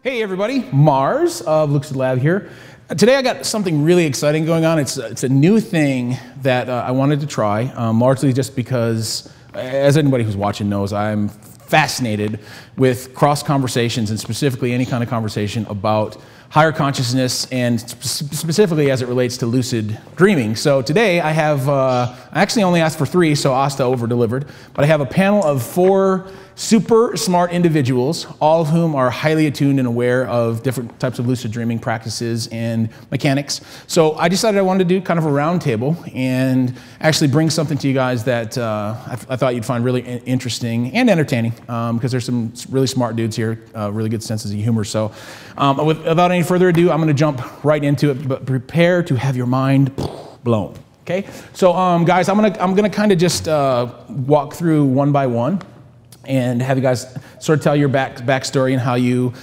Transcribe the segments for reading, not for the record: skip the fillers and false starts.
Hey everybody, Mars of Luxid Lab here. Today I got something really exciting going on. It's a new thing that I wanted to try, largely just because, as anybody who's watching knows, I'm fascinated with cross conversations and specifically any kind of conversation about higher consciousness and specifically as it relates to lucid dreaming. So today I have, I actually only asked for 3, so Asta over-delivered, but I have a panel of 4 super smart individuals, all of whom are highly attuned and aware of different types of lucid dreaming practices and mechanics. So I decided I wanted to do kind of a round table and actually bring something to you guys that I thought you'd find really interesting and entertaining, because there's some really smart dudes here, really good senses of humor. So without any further ado, I'm going to jump right into it, but prepare to have your mind blown. Okay, so guys, I'm gonna kind of just walk through one by one and have you guys sort of tell your backstory and how you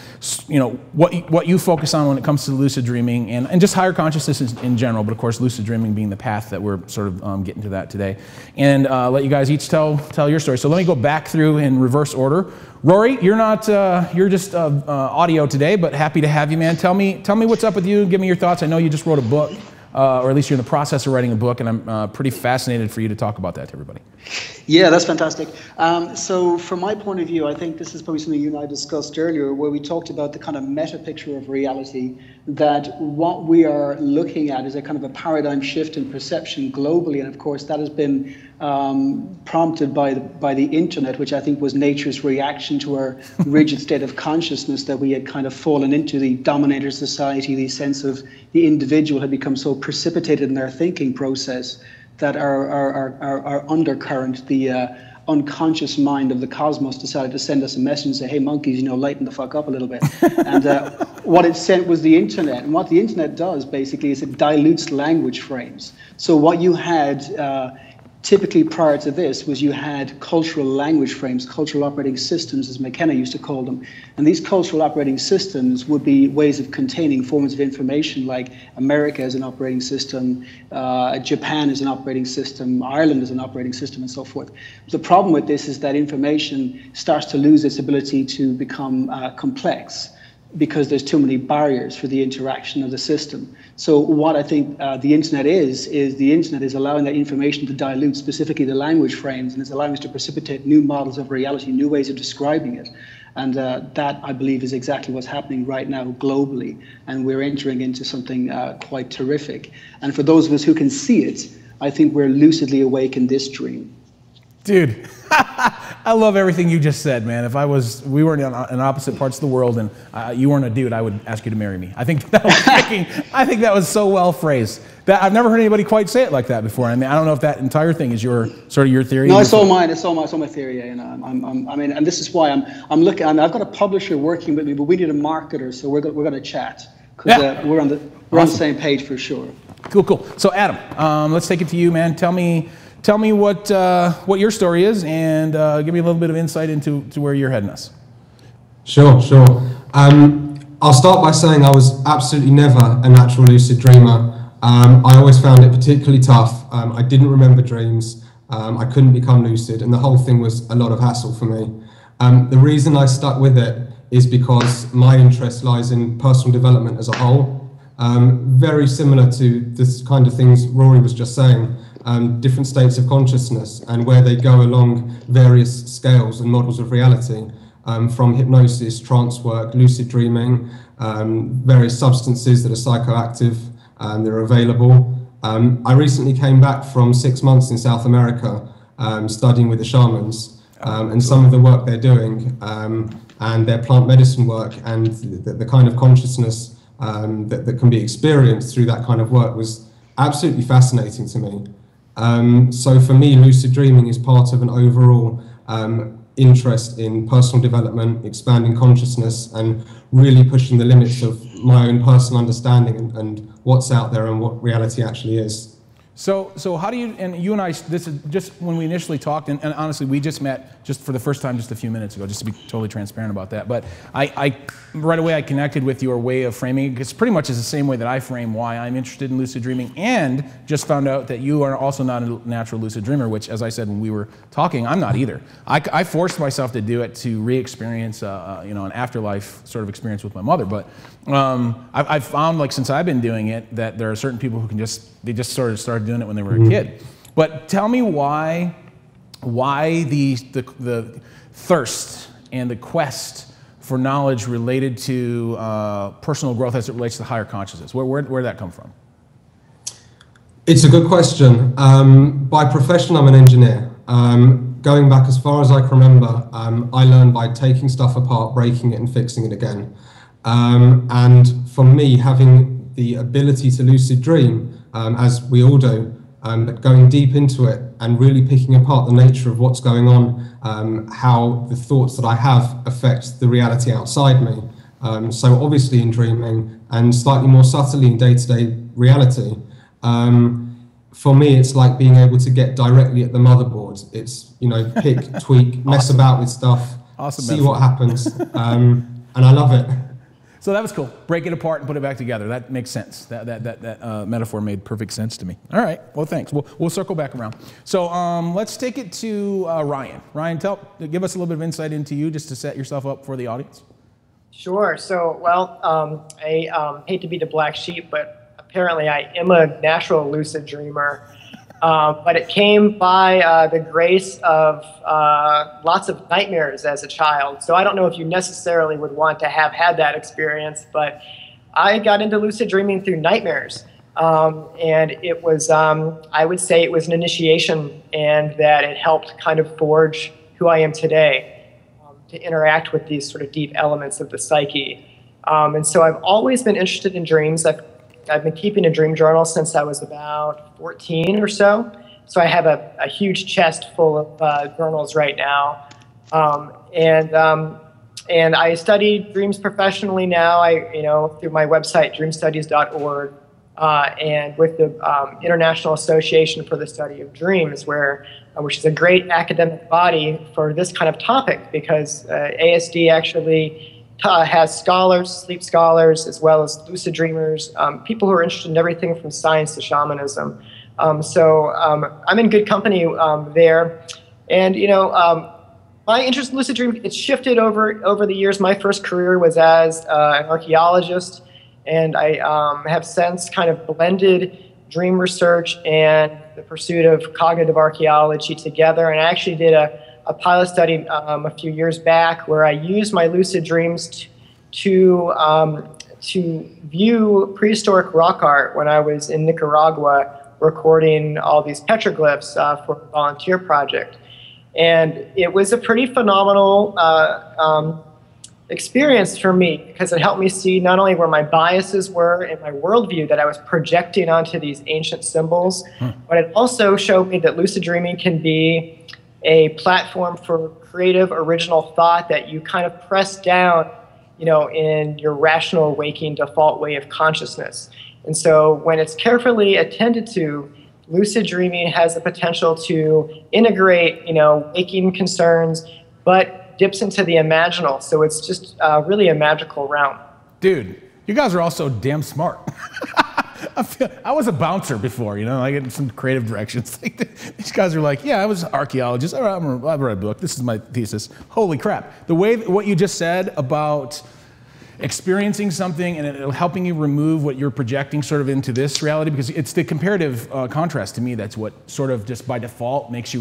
know, what you focus on when it comes to lucid dreaming and just higher consciousness in general, but of course lucid dreaming being the path that we're sort of getting to that today. And let you guys each tell your story. So let me go back through in reverse order. Rory, you're not, you're just audio today, but happy to have you, man. Tell me what's up with you, give me your thoughts. I know you just wrote a book, or at least you're in the process of writing a book, and I'm pretty fascinated for you to talk about that to everybody. Yeah, that's fantastic. So from my point of view, I think this is probably something you and I discussed earlier, where we talked about the kind of meta picture of reality, that what we are looking at is a kind of a paradigm shift in perception globally. And of course, that has been prompted by the internet, which I think was nature's reaction to our rigid state of consciousness that we had kind of fallen into. The dominator society, the sense of the individual had become so precipitated in their thinking process that our undercurrent, the unconscious mind of the cosmos, decided to send us a message and say, hey monkeys, you know, lighten the fuck up a little bit. And what it sent was the internet. And what the internet does basically is it dilutes language frames. So what you had typically prior to this was you had cultural language frames, cultural operating systems, as McKenna used to call them. And these cultural operating systems would be ways of containing forms of information, like America as an operating system, Japan as an operating system, Ireland as an operating system, and so forth. The problem with this is that information starts to lose its ability to become complex, because there's too many barriers for the interaction of the system. So what I think the internet is the internet is allowing that information to dilute, specifically the language frames, and it's allowing us to precipitate new models of reality, new ways of describing it. And that, I believe, is exactly what's happening right now globally. And we're entering into something quite terrific. And for those of us who can see it, I think we're lucidly awake in this dream. Dude, I love everything you just said, man. If we were in opposite parts of the world and you weren't a dude, I would ask you to marry me. I think that was so well phrased. I've never heard anybody quite say it like that before. I mean, I don't know if that entire thing is your theory. No, it's all mine. It's all my theory. Yeah, you know, I mean, and this is why I'm looking. I mean, I've got a publisher working with me, but we need a marketer, so we're going to chat, because we're on the same page for sure. Cool. So Adam, let's take it to you, man. Tell me what your story is, and give me a little bit of insight into where you're heading us. Sure. I'll start by saying I was absolutely never a natural lucid dreamer. I always found it particularly tough. I didn't remember dreams. I couldn't become lucid, and the whole thing was a lot of hassle for me. The reason I stuck with it is because my interest lies in personal development as a whole. Very similar to this kind of things Rory was just saying. Different states of consciousness and where they go along various scales and models of reality, from hypnosis, trance work, lucid dreaming, various substances that are psychoactive that are available. I recently came back from 6 months in South America studying with the shamans, and some of the work they're doing and their plant medicine work and the kind of consciousness that can be experienced through that kind of work was absolutely fascinating to me. So for me, lucid dreaming is part of an overall interest in personal development, expanding consciousness, and really pushing the limits of my own personal understanding and what's out there and what reality actually is. So how do you, and you and I, this is just when we initially talked, and honestly, we just met just for the first time just a few minutes ago, just to be totally transparent about that. But I right away, I connected with your way of framing it, because pretty much is the same way that I frame why I'm interested in lucid dreaming, and just found out that you are also not a natural lucid dreamer, which, as I said when we were talking, I'm not either. I forced myself to do it to re-experience, an afterlife sort of experience with my mother. But I've found, like, since I've been doing it, that there are certain people who can they just sort of started doing it when they were a kid. But tell me why the thirst and the quest for knowledge related to personal growth as it relates to higher consciousness. Where'd that come from? It's a good question. By profession, I'm an engineer. Going back as far as I can remember, I learned by taking stuff apart, breaking it, and fixing it again. And for me, having the ability to lucid dream, as we all do, but going deep into it and really picking apart the nature of what's going on, how the thoughts that I have affect the reality outside me. So obviously in dreaming, and slightly more subtly in day-to-day reality. For me, it's like being able to get directly at the motherboard. It's, pick, tweak, mess about with stuff, see what happens, and I love it. So that was cool. Break it apart and put it back together. That makes sense. That metaphor made perfect sense to me. All right. Well, thanks. We'll circle back around. So let's take it to Ryan. Ryan, give us a little bit of insight into you, just to set yourself up for the audience. Sure. So, I hate to be the black sheep, but apparently I am a natural lucid dreamer. But it came by the grace of lots of nightmares as a child. So I don't know if you necessarily would want to have had that experience, but I got into lucid dreaming through nightmares. And it was, I would say it was an initiation, and that it helped kind of forge who I am today, to interact with these sort of deep elements of the psyche. And so I've always been interested in dreams. I've been keeping a dream journal since I was about 14 or so. So I have a huge chest full of journals right now. And I study dreams professionally now. Through my website, dreamstudies.org, and with the International Association for the Study of Dreams, which is a great academic body for this kind of topic, because ASD actually has scholars, sleep scholars, as well as lucid dreamers, people who are interested in everything from science to shamanism. So I'm in good company there. And, my interest in lucid dreaming, it's shifted over the years. My first career was as an archaeologist, and I have since kind of blended dream research and the pursuit of cognitive archaeology together. And I actually did a pilot study a few years back where I used my lucid dreams to view prehistoric rock art when I was in Nicaragua recording all these petroglyphs for a volunteer project. And it was a pretty phenomenal experience for me, because it helped me see not only where my biases were in my worldview that I was projecting onto these ancient symbols, but it also showed me that lucid dreaming can be a platform for creative, original thought that you kind of press down, in your rational waking default way of consciousness. And so when it's carefully attended to, lucid dreaming has the potential to integrate, waking concerns, but dips into the imaginal. So it's just really a magical realm. Dude, you guys are all so damn smart. I was a bouncer before, I get some creative directions. These guys are like, yeah, I was an archaeologist. I read a book. This is my thesis. Holy crap. What you just said about experiencing something and it helping you remove what you're projecting sort of into this reality, because it's the comparative contrast to me that's what sort of just by default makes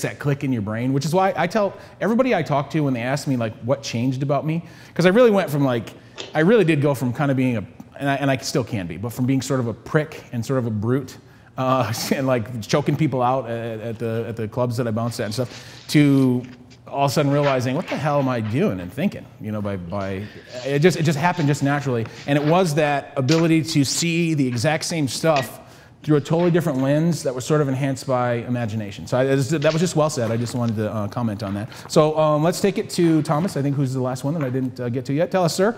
that click in your brain, which is why I tell everybody I talk to when they ask me like what changed about me, because I really went from I really did go from kind of being and I still can be, but from being sort of a prick and sort of a brute and like choking people out at the clubs that I bounced at and stuff, to all of a sudden realizing what the hell am I doing and thinking, by it just happened just naturally. And it was that ability to see the exact same stuff through a totally different lens that was sort of enhanced by imagination. So that was just well said. I just wanted to comment on that. So let's take it to Thomas, I think, who's the last one that I didn't get to yet. Tell us, sir.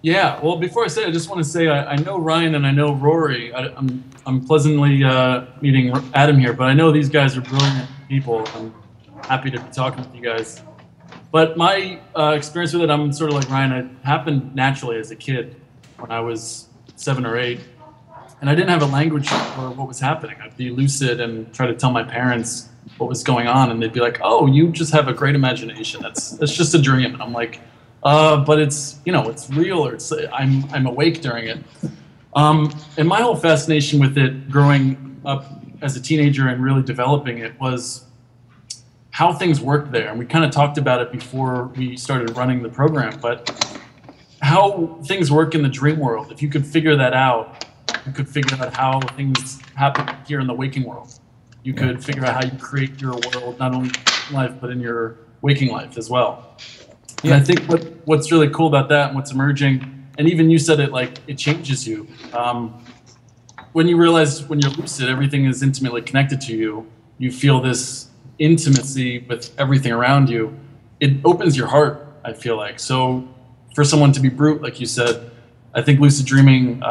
Yeah, well, before I say it, I just want to say I know Ryan and I know Rory. I'm pleasantly meeting Adam here, but I know these guys are brilliant people. I'm happy to be talking with you guys. But my experience with it, I'm sort of like Ryan. It happened naturally as a kid when I was 7 or 8. And I didn't have a language for what was happening. I'd be lucid and try to tell my parents what was going on, and they'd be like, "Oh, you just have a great imagination. That's just a dream." And I'm like, but it's, you know, it's real, or it's I'm awake during it. And my whole fascination with it, growing up as a teenager and really developing it, was how things worked there. And we kind of talked about it before we started running the program, but how things work in the dream world. If you could figure that out, you could figure out how things happen here in the waking world. You could figure out how you create your world, not only in life, but in your waking life as well. And I think what's really cool about that and what's emerging, and even you said it, like, it changes you. When you realize when you're lucid, everything is intimately connected to you. You feel this intimacy with everything around you. It opens your heart, I feel like. So for someone to be brute, like you said, I think lucid dreaming,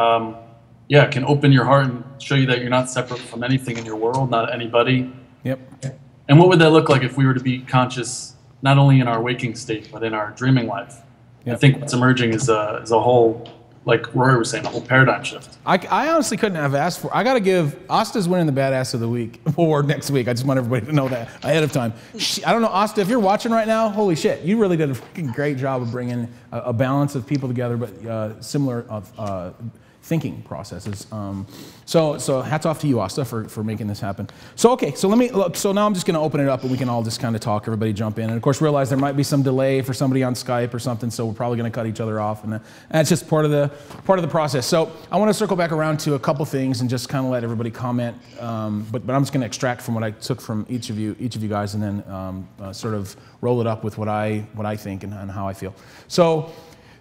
can open your heart and show you that you're not separate from anything in your world, not anybody. Yep. And what would that look like if we were to be conscious, not only in our waking state, but in our dreaming life? Yep. I think what's emerging is a whole, like Rory was saying, a whole paradigm shift. I honestly couldn't have asked for. I got to give Asta's winning the Badass of the Week or next week. I just want everybody to know that ahead of time. I don't know, Asta, if you're watching right now, holy shit, you really did a freaking great job of bringing a balance of people together, but similar thinking processes. So hats off to you, Asta, for making this happen. So okay, so let me look. So now I'm just going to open it up, and we can all just kind of talk. Everybody jump in, and of course realize there might be some delay for somebody on Skype or something. So we're probably going to cut each other off, and that's just part of the process. So I want to circle back around to a couple things and just kind of let everybody comment. But I'm just going to extract from what I took from each of you guys, and then sort of roll it up with what I think and how I feel. So.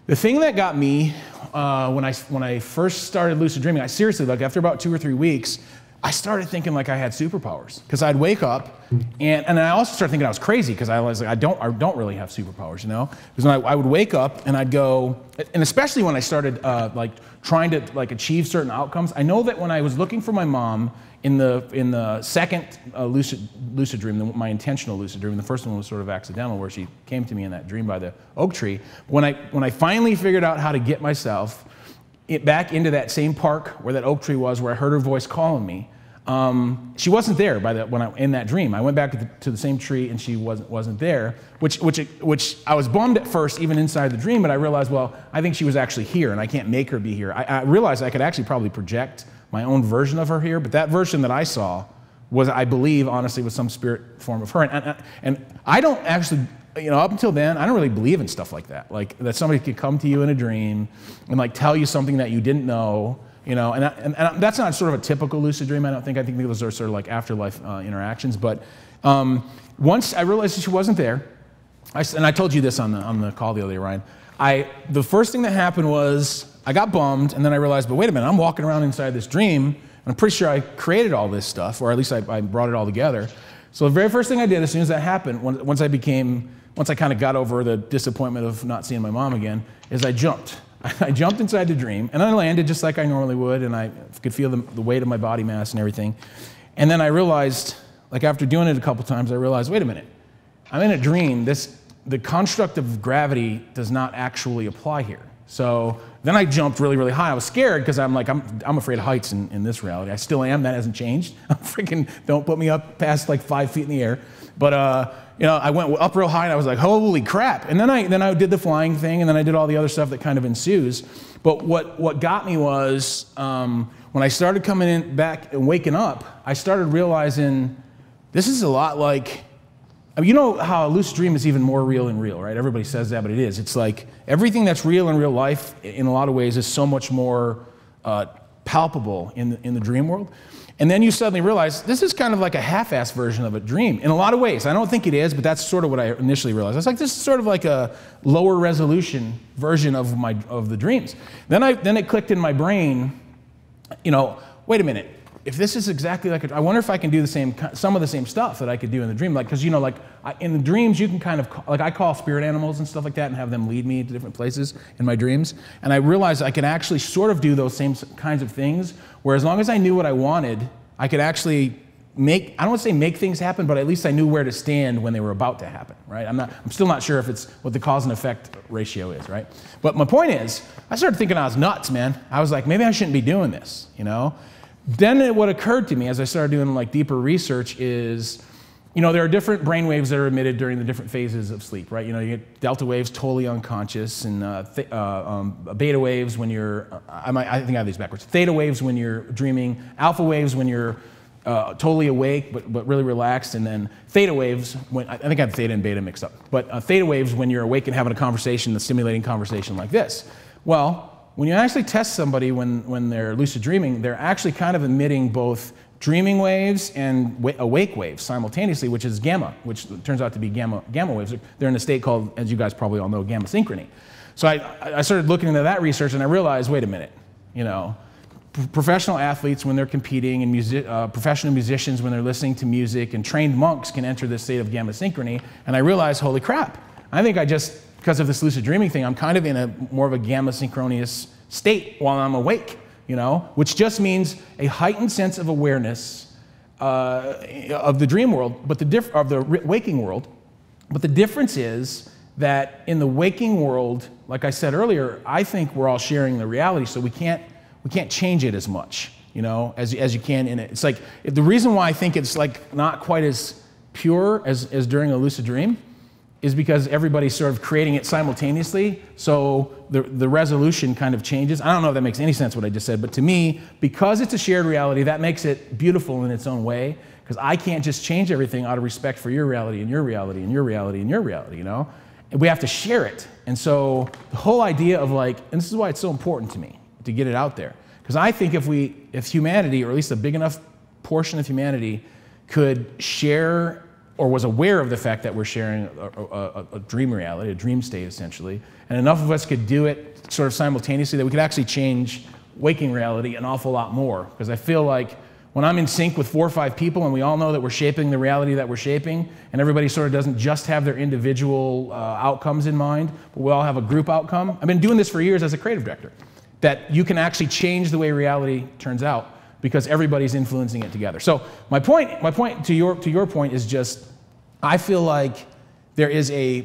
The thing that got me when I first started lucid dreaming, I seriously, like after about 2 or 3 weeks, I started thinking like I had superpowers, because I'd wake up and I also started thinking I was crazy, because I was like, I don't really have superpowers, you know? Because when I would wake up and I'd go, and especially when I started like trying to like achieve certain outcomes, I know that when I was looking for my mom in the second lucid dream, my intentional lucid dream, the first one was sort of accidental, where she came to me in that dream by the oak tree. When I finally figured out how to get myself back into that same park where that oak tree was, where I heard her voice calling me, she wasn't there in that dream. I went back to the same tree and she wasn't there, which I was bummed at first, even inside the dream. But I realized, well, I think she was actually here, and I can't make her be here. I realized I could actually probably project my own version of her here, but that version that I saw was, I believe, honestly, was some spirit form of her. And I don't actually, you know, up until then, I don't really believe in stuff like that. Like that somebody could come to you in a dream and like tell you something that you didn't know, you know, and that's not sort of a typical lucid dream. I think those are sort of like afterlife interactions. But once I realized she wasn't there, and I told you this on the call the other day, Ryan. The first thing that happened was I got bummed, and then I realized, but wait a minute, I'm walking around inside this dream, and I'm pretty sure I created all this stuff, or at least I brought it all together. So the very first thing I did as soon as that happened, once I kind of got over the disappointment of not seeing my mom again, is I jumped. I jumped inside the dream, and I landed just like I normally would, and I could feel the weight of my body mass and everything. And then I realized, like after doing it a couple times, I realized, wait a minute, I'm in a dream. The construct of gravity does not actually apply here. So then I jumped really, really high. I was scared because I'm afraid of heights in this reality. I still am. That hasn't changed. Don't put me up past like 5 feet in the air. But you know, I went up real high and I was like, holy crap. And then I did the flying thing, and then I did all the other stuff that kind of ensues. But what got me was when I started coming in back and waking up, I started realizing this is a lot like, I mean, you know how a lucid dream is even more real than real, right? Everybody says that, but it is. It's like everything that's real in real life, in a lot of ways, is so much more palpable in the dream world. And then you suddenly realize this is kind of like a half-assed version of a dream in a lot of ways. I don't think it is, but that's sort of what I initially realized. I was like, this is sort of like a lower resolution version of the dreams. Then it clicked in my brain, you know, wait a minute. if this is exactly like, I wonder if I can do some of the same stuff that I could do in the dream. Like, because in the dreams you can kind of, like I call spirit animals and stuff like that and have them lead me to different places in my dreams. And I realized I could actually sort of do those same kinds of things, where as long as I knew what I wanted, I could actually I don't want to say make things happen, but at least I knew where to stand when they were about to happen, right? I'm still not sure if it's what the cause and effect ratio is, right? But my point is, I started thinking I was nuts, man. I was like, maybe I shouldn't be doing this, you know? Then what occurred to me as I started doing like deeper research is, there are different brain waves that are emitted during the different phases of sleep, right? You get delta waves totally unconscious, and beta waves when you're, I think I have these backwards. Theta waves when you're dreaming, alpha waves when you're totally awake but really relaxed, and then theta waves when, I think I have theta and beta mixed up, but theta waves when you're awake and having a conversation, a stimulating conversation like this. Well, when you actually test somebody when they're lucid dreaming, they're actually kind of emitting both dreaming waves and awake waves simultaneously, which is gamma, which turns out to be gamma waves. They're in a state called, as you guys probably all know, gamma synchrony. So I started looking into that research, and I realized, wait a minute, professional athletes when they're competing, and professional musicians when they're listening to music, and trained monks can enter this state of gamma synchrony. And I realized, holy crap, I think because of this lucid dreaming thing, I'm kind of in more of a gamma synchronous state while I'm awake, which just means a heightened sense of awareness of the dream world, of the waking world. But the difference is that in the waking world, like I said earlier, I think we're all sharing the reality, so we can't change it as much, as you can in it. It's like, the reason why I think it's like not quite as pure as during a lucid dream is because everybody's sort of creating it simultaneously, so the resolution kind of changes. I don't know if that makes any sense what I just said, but to me, because it's a shared reality, that makes it beautiful in its own way, because I can't just change everything out of respect for your reality and your reality and your reality and your reality, And we have to share it. And so the whole idea of and this is why it's so important to me, to get it out there. Because I think if humanity, or at least a big enough portion of humanity, could share or was aware of the fact that we're sharing a dream reality, a dream state essentially, and enough of us could do it sort of simultaneously that we could actually change waking reality an awful lot more. Because I feel like when I'm in sync with 4 or 5 people and we all know that we're shaping the reality that we're shaping, and everybody sort of doesn't just have their individual outcomes in mind, but we all have a group outcome. I've been doing this for years as a creative director, that you can actually change the way reality turns out because everybody's influencing it together. So my point to your point is just, I feel like there is a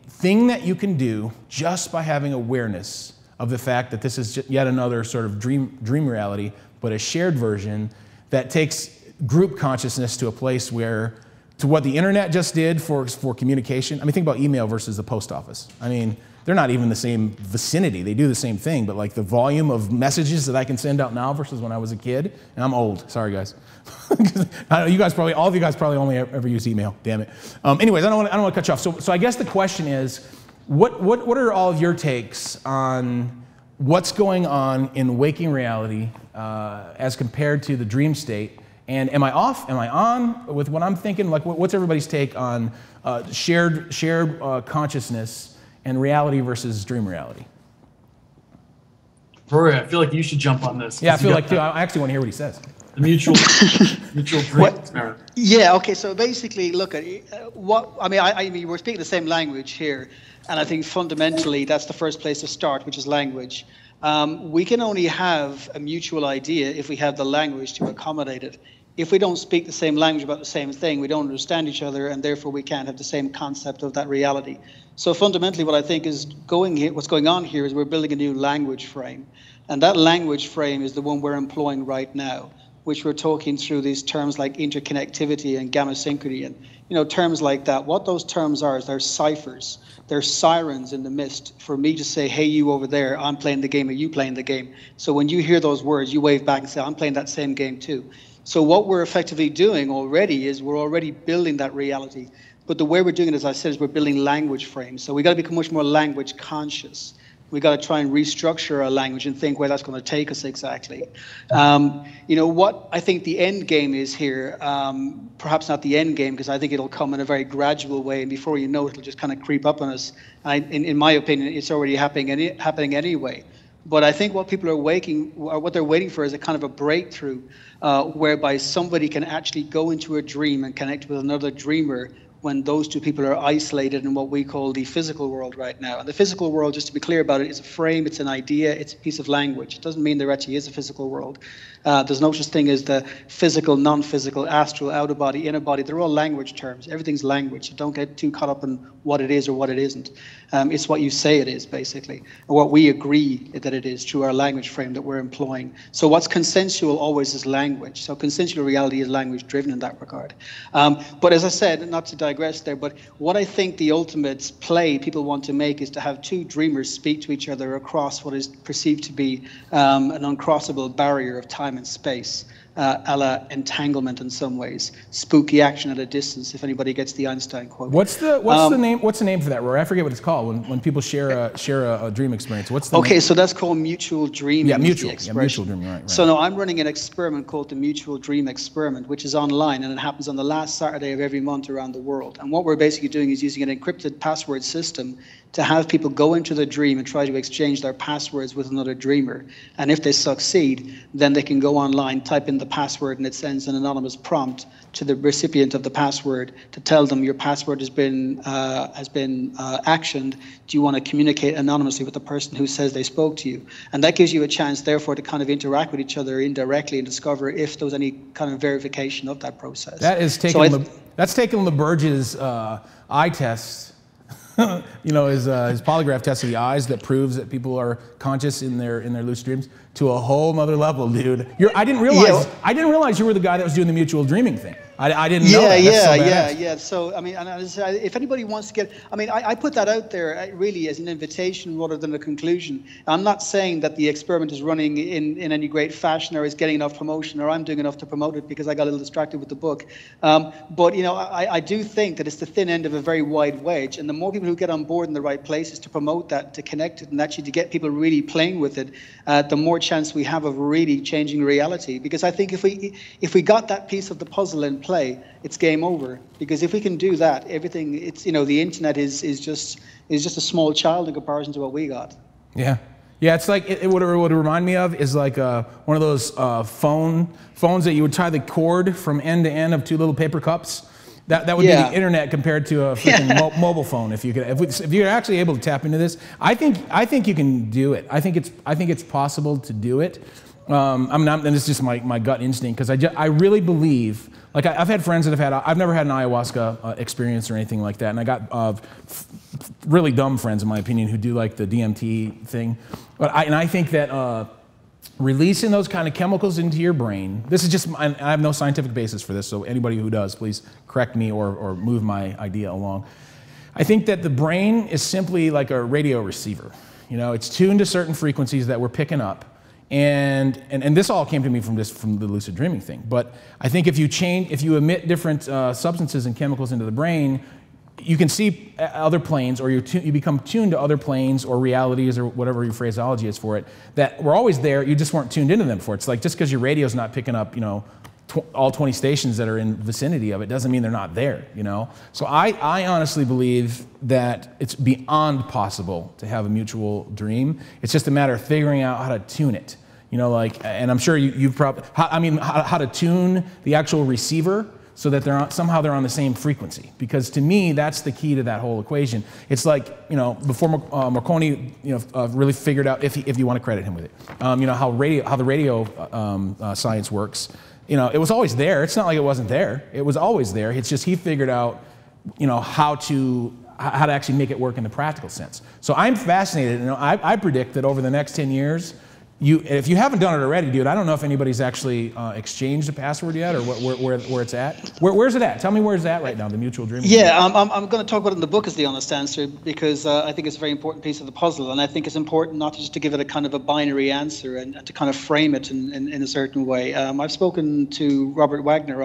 thing that you can do just by having awareness of the fact that this is just yet another sort of dream reality, but a shared version that takes group consciousness to a place where, to what the internet just did for communication. I mean, think about email versus the post office. I mean, they're not even the same vicinity. They do the same thing, but like the volume of messages that I can send out now versus when I was a kid, and I'm old, sorry guys. I know all of you guys probably only ever use email, damn it. Anyways, I don't want to cut you off. So I guess the question is, what are all of your takes on what's going on in waking reality as compared to the dream state? And am I off? Am I on with what I'm thinking? Like, what's everybody's take on shared consciousness and reality versus dream reality? Rory, I feel like you should jump on this. Yeah, I feel like too. I actually want to hear what he says. The mutual dream. Yeah. Okay. So basically, look at what I mean. We're speaking the same language here, and I think fundamentally that's the first place to start, which is language. We can only have a mutual idea if we have the language to accommodate it. If we don't speak the same language about the same thing, we don't understand each other, and therefore we can't have the same concept of that reality. So fundamentally, what I think is what's going on here is we're building a new language frame, and that language frame is the one we're employing right now, which we're talking through these terms like interconnectivity and gamma synchrony, and terms like that. What those terms are is they're ciphers. They're sirens in the mist for me to say, hey, you over there, I'm playing the game, or you playing the game. So when you hear those words, you wave back and say, I'm playing that same game too. So what we're effectively doing already is we're already building that reality. But the way we're doing it, as I said, is we're building language frames. So we got to become much more language conscious. We got to try and restructure our language and think where that's going to take us exactly. What I think the end game is here, perhaps not the end game, because I think it'll come in a very gradual way, and before you know it, it'll just kind of creep up on us. In my opinion, it's already happening anyway. But I think what people are what they're waiting for is a kind of a breakthrough whereby somebody can actually go into a dream and connect with another dreamer when those two people are isolated in what we call the physical world right now. And the physical world, just to be clear about it, is a frame, it's an idea, it's a piece of language. It doesn't mean there actually is a physical world. There's no such thing as the physical, non-physical, astral, outer body, inner body. They're all language terms. Everything's language. So don't get too caught up in what it is or what it isn't. It's what you say it is, basically, or what we agree that it is through our language frame that we're employing. So what's consensual always is language. So consensual reality is language driven in that regard. But as I said, not to digress there, but what I think the ultimate play people want to make is to have two dreamers speak to each other across what is perceived to be an uncrossable barrier of time and space. A la entanglement in some ways, spooky action at a distance. If anybody gets the Einstein quote. What's the name? What's the name for that, Rory? I forget what it's called when people share a dream experience. What's the name? So that's called mutual dreaming. Yeah, mutual dreaming. Right. So no, I'm running an experiment called the Mutual Dream Experiment, which is online, and it happens on the last Saturday of every month around the world. And what we're basically doing is using an encrypted password system to have people go into the dream and try to exchange their passwords with another dreamer. And if they succeed, then they can go online, type in the password, and it sends an anonymous prompt to the recipient of the password to tell them your password has been actioned. Do you want to communicate anonymously with the person who says they spoke to you? And that gives you a chance, therefore, to kind of interact with each other indirectly and discover if there was any kind of verification of that process. That is taking that's taking LeBurge's eye test. You know, his polygraph test of the eyes that proves that people are conscious in their lucid dreams to a whole nother level, dude. I didn't realize you were the guy that was doing the mutual dreaming thing. I didn't know that. Yeah. So I mean, and if anybody wants to get, I mean, I put that out there really as an invitation rather than a conclusion. I'm not saying that the experiment is running in any great fashion or is getting enough promotion or I'm doing enough to promote it because I got a little distracted with the book. But you know, I do think that it's the thin end of a very wide wedge, and the more people who get on board in the right places to promote that, to connect it, and actually to get people really playing with it, the more chance we have of really changing reality. Because I think if we got that piece of the puzzle in play, it's game over. Because if we can do that, everything, it's, you know, the internet is just a small child in comparison to what we got. Yeah. Yeah, it's like, what it would remind me of is like one of those phones that you would tie the cord from end to end of two little paper cups. That would be the internet compared to a freaking mobile phone. If you're actually able to tap into this, I think you can do it. I think it's possible to do it. And it's just my gut instinct, because I really believe, like I've had friends that I've never had an ayahuasca experience or anything like that, and I got really dumb friends, in my opinion, who do like the DMT thing. But I think that releasing those kind of chemicals into your brain, this is just, I have no scientific basis for this, so anybody who does, please correct me or move my idea along. I think that the brain is simply like a radio receiver. You know, it's tuned to certain frequencies that we're picking up. And this all came to me from the lucid dreaming thing. But I think if you emit different substances and chemicals into the brain, you can see other planes, or you become tuned to other planes or realities, or whatever your phraseology is for it, that were always there, you just weren't tuned into them before. It's like, just because your radio's not picking up, you know, all 20 stations that are in vicinity of it doesn't mean they're not there, you know? So I honestly believe that it's beyond possible to have a mutual dream. It's just a matter of figuring out how to tune it. You know, like, and I'm sure you've probably, how to tune the actual receiver so that somehow they're on the same frequency. Because to me, that's the key to that whole equation. It's like, you know, before Marconi, you know, really figured out, if you want to credit him with it, you know, how the radio science works. You know, it was always there. It's not like it wasn't there. It was always there. It's just he figured out, you know, how to actually make it work in the practical sense. So I'm fascinated. You know, I predict that over the next 10 years, if you haven't done it already, dude, I don't know if anybody's actually exchanged a password yet, or where it's at. Where's it at? Tell me where it's at right now, the mutual dream. Yeah, I'm going to talk about it in the book as the honest answer, because I think it's a very important piece of the puzzle, and I think it's important not just to give it a kind of a binary answer and to kind of frame it in a certain way. I've spoken to Robert Wagner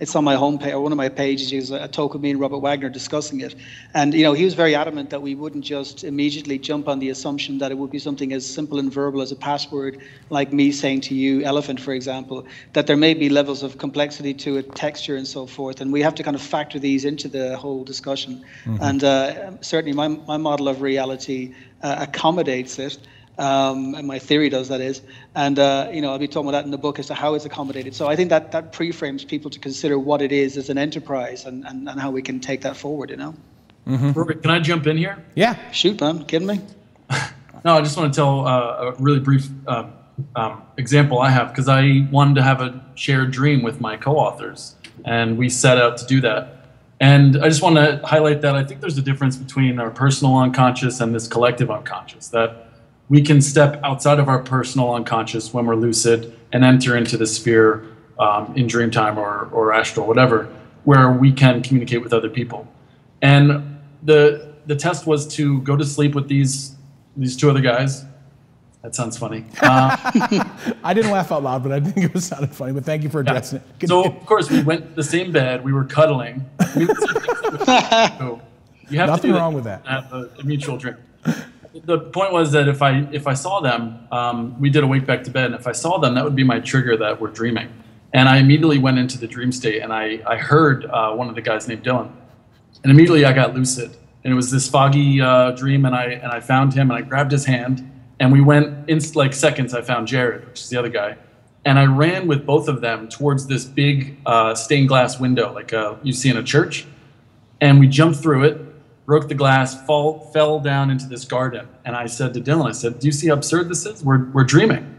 it's on my homepage, or one of my pages is a talk with me and Robert Wagner discussing it. And, you know, he was very adamant that we wouldn't just immediately jump on the assumption that it would be something as simple and verbal as a password, like me saying to you, elephant, for example, that there may be levels of complexity to it, texture and so forth. And we have to kind of factor these into the whole discussion. Mm-hmm. And certainly my model of reality accommodates it. and my theory does, that is. And, I'll be talking about that in the book as to how it's accommodated. So I think that pre-frames people to consider what it is as an enterprise and how we can take that forward, Robert, can I jump in here? Yeah. Shoot, man. Kidding me? No, I just want to tell a really brief example I have, because I wanted to have a shared dream with my co-authors, and we set out to do that. And I just want to highlight that I think there's a difference between our personal unconscious and this collective unconscious, that we can step outside of our personal unconscious when we're lucid and enter into the sphere in dream time or astral, whatever, where we can communicate with other people. And the test was to go to sleep with these two other guys. That sounds funny. I didn't laugh out loud, but I think it sounded funny. But thank you for addressing it. So, of course, we went to the same bed. We were cuddling. So you have Nothing to do wrong with that. Have a mutual dream. The point was that if I saw them, we did a wake back to bed, and if I saw them, that would be my trigger that we're dreaming. And I immediately went into the dream state, and I heard one of the guys named Dylan. And immediately I got lucid. And it was this foggy dream, and I found him, and I grabbed his hand. And we went, in like seconds, I found Jared, which is the other guy. And I ran with both of them towards this big stained glass window, like you see in a church. And we jumped through it, broke the glass, fell down into this garden. And I said to Dylan, I said, do you see how absurd this is? We're dreaming.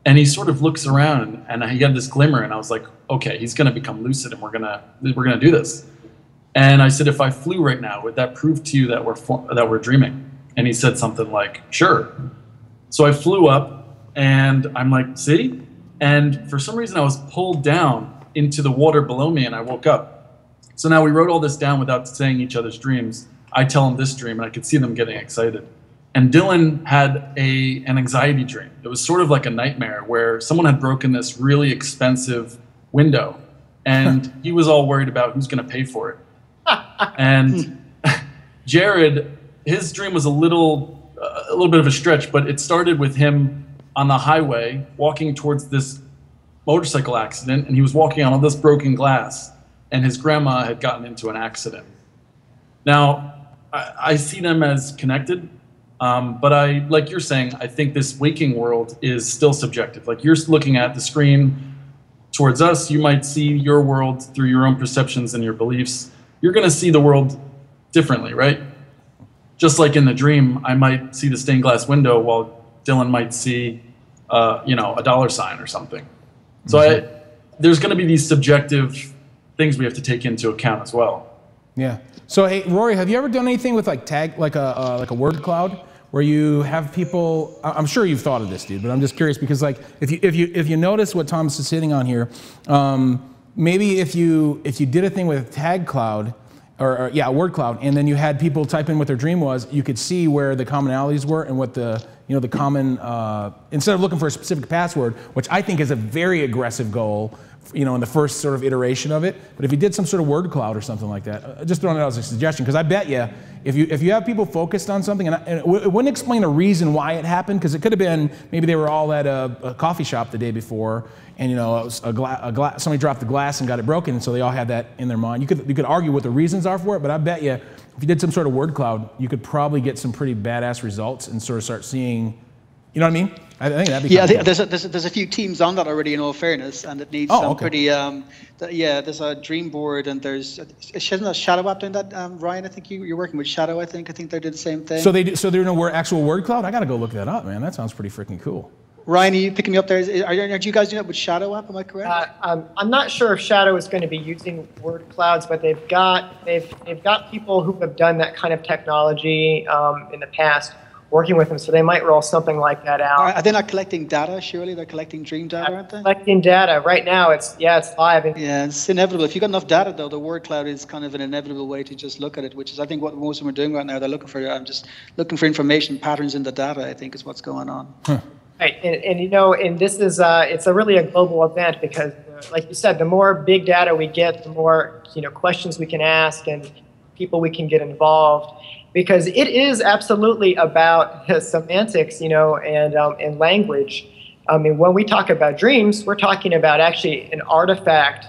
And he sort of looks around, and he had this glimmer. And I was like, okay, he's going to become lucid, and we're gonna do this. And I said, if I flew right now, would that prove to you that we're dreaming? And he said something like, sure. So I flew up, and I'm like, see? And for some reason, I was pulled down into the water below me, and I woke up. So now we wrote all this down without saying each other's dreams. I tell him this dream, and I could see them getting excited. And Dylan had an anxiety dream. It was sort of like a nightmare where someone had broken this really expensive window, and he was all worried about who's going to pay for it. And Jared, his dream was a little bit of a stretch, but it started with him on the highway walking towards this motorcycle accident, and he was walking on all this broken glass, and his grandma had gotten into an accident. Now, I see them as connected, but like you're saying, I think this waking world is still subjective. Like you're looking at the screen towards us, you might see your world through your own perceptions and your beliefs. You're going to see the world differently, right? Just like in the dream, I might see the stained glass window while Dylan might see, a dollar sign or something. So there's going to be these subjective things we have to take into account as well. Yeah. So hey, Rory, have you ever done anything with like a word cloud where you have people? I'm sure you've thought of this, dude, but I'm just curious because like if you notice what Thomas is sitting on here, maybe if you did a thing with tag cloud. Or a word cloud, and then you had people type in what their dream was, you could see where the commonalities were and what the common, instead of looking for a specific password, which I think is a very aggressive goal, in the first sort of iteration of it. But if you did some sort of word cloud or something like that, just throwing it out as a suggestion, because I bet you, if you have people focused on something, and it wouldn't explain a reason why it happened, because it could have been maybe they were all at a coffee shop the day before, and it was somebody dropped the glass and got it broken, and so they all had that in their mind. You could argue what the reasons are for it, but I bet you if you did some sort of word cloud, you could probably get some pretty badass results and sort of start seeing, you know what I mean? I think that'd be cool. There's a few teams on that already, in all fairness, and it needs pretty. There's a dream board, and there's isn't a Shadow app doing that? Ryan, I think you're working with Shadow. I think they did the same thing. So they're in a actual word cloud. I got to go look that up, man. That sounds pretty freaking cool. Ryan, are you picking me up there? Are you guys doing it with Shadow app? Am I correct? I'm not sure if Shadow is going to be using word clouds, but they've got people who have done that kind of technology in the past, working with them, so they might roll something like that out. Are they not collecting data? Surely they're collecting dream data, aren't they? Collecting data right now. It's live. Yeah, it's inevitable. If you've got enough data, though, the word cloud is kind of an inevitable way to just look at it, which is I think what most of them are doing right now. They're looking for looking for information patterns in the data. I think is what's going on. Huh. Right, and this is it's really a global event because, like you said, the more big data we get, the more questions we can ask and people we can get involved. Because it is absolutely about semantics, and language. I mean, when we talk about dreams, we're talking about actually an artifact,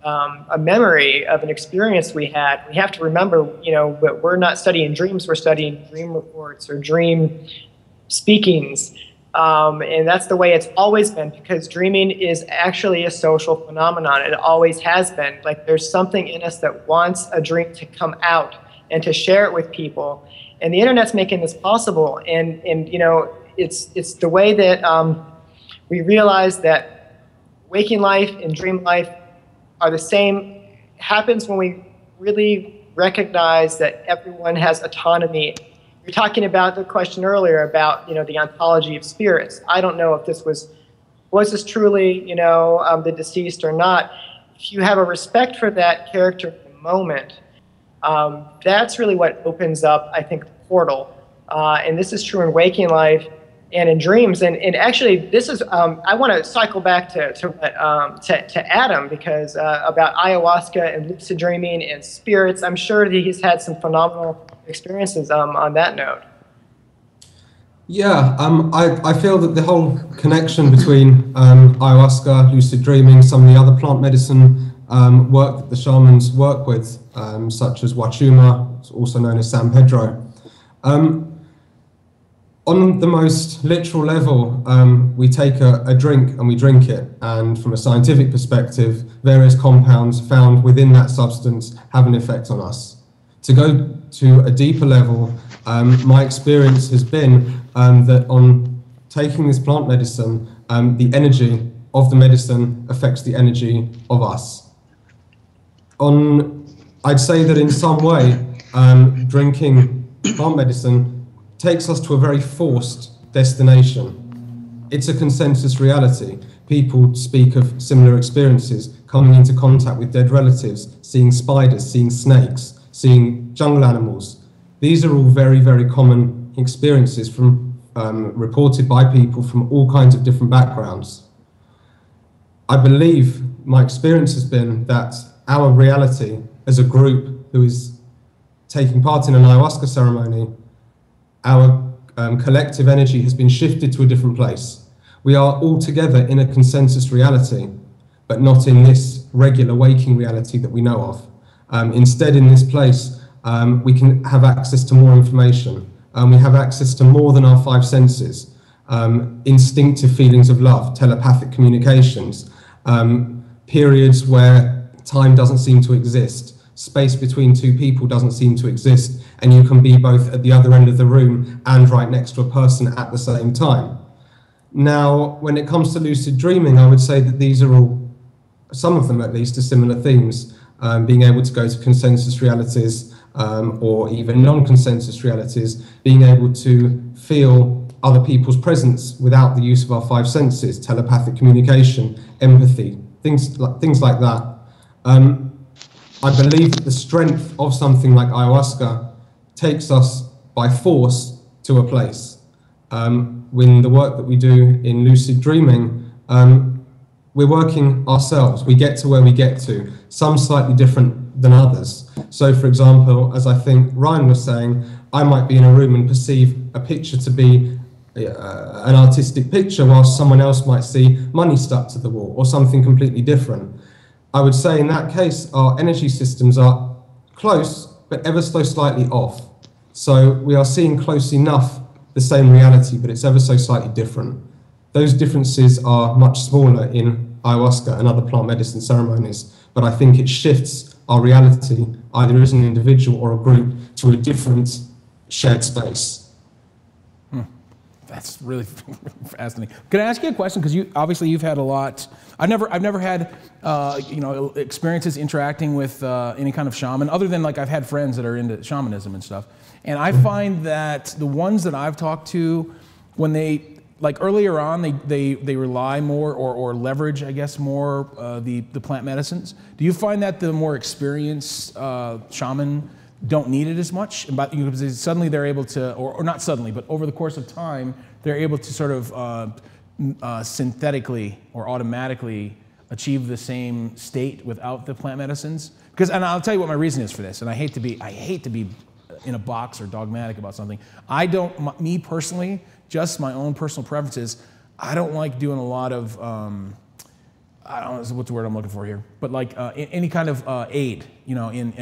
a memory of an experience we had. We have to remember, but we're not studying dreams. We're studying dream reports or dream speakings. And that's the way it's always been, because dreaming is actually a social phenomenon. It always has been. Like, there's something in us that wants a dream to come out and to share it with people. And the internet's making this possible. And you know, it's the way that we realize that waking life and dream life are the same. Happens when we really recognize that everyone has autonomy. You're talking about the question earlier about, you know, the ontology of spirits. I don't know if this was this truly, you know, the deceased or not. If you have a respect for that character in the moment, that's really what opens up, I think, the portal. And this is true in waking life and in dreams. And actually, this is, I want to cycle back to Adam, because about ayahuasca and lucid dreaming and spirits. I'm sure that he's had some phenomenal experiences on that note. Yeah, I feel that the whole connection between ayahuasca, lucid dreaming, some of the other plant medicine work that the shamans work with, such as Wachuma, also known as San Pedro. On the most literal level, we take a drink and we drink it, and from a scientific perspective, various compounds found within that substance have an effect on us. To go to a deeper level, my experience has been that on taking this plant medicine, the energy of the medicine affects the energy of us. I'd say that in some way, drinking plant medicine takes us to a very forced destination. It's a consensus reality. People speak of similar experiences, coming into contact with dead relatives, seeing spiders, seeing snakes, seeing jungle animals. These are all very, very common experiences reported by people from all kinds of different backgrounds. I believe my experience has been that our reality as a group who is taking part in an ayahuasca ceremony, our collective energy has been shifted to a different place. We are all together in a consensus reality, but not in this regular waking reality that we know of. Instead, in this place, we can have access to more information. We have access to more than our five senses, instinctive feelings of love, telepathic communications, periods where time doesn't seem to exist. Space between two people doesn't seem to exist, and you can be both at the other end of the room and right next to a person at the same time. Now, when it comes to lucid dreaming, I would say that these are all, some of them at least, are similar themes. Being able to go to consensus realities, or even non-consensus realities, being able to feel other people's presence without the use of our five senses, telepathic communication, empathy, things like that. I believe that the strength of something like ayahuasca takes us by force to a place. When the work that we do in lucid dreaming, we're working ourselves. We get to where we get to, some slightly different than others. So for example, as I think Ryan was saying, I might be in a room and perceive a picture to be an artistic picture, whilst someone else might see money stuck to the wall or something completely different. I would say in that case, our energy systems are close, but ever so slightly off. So we are seeing close enough the same reality, but it's ever so slightly different. Those differences are much smaller in ayahuasca and other plant medicine ceremonies, but I think it shifts our reality, either as an individual or a group, to a different shared space. That's really fascinating. Can I ask you a question? Because you've had a lot. I've never had experiences interacting with any kind of shaman, other than like I've had friends that are into shamanism and stuff. And I find that the ones that I've talked to, when they like earlier on, they rely more or leverage, I guess, more the plant medicines. Do you find that the more experienced shaman don't need it as much, but because suddenly they're able to, or not suddenly, but over the course of time, they're able to sort of synthetically or automatically achieve the same state without the plant medicines? Because, and I'll tell you what my reason is for this, and I hate to be in a box or dogmatic about something. Me personally, just my own personal preferences, I don't like doing a lot of I don't know what's the word I'm looking for here, but like any kind of aid, you know, in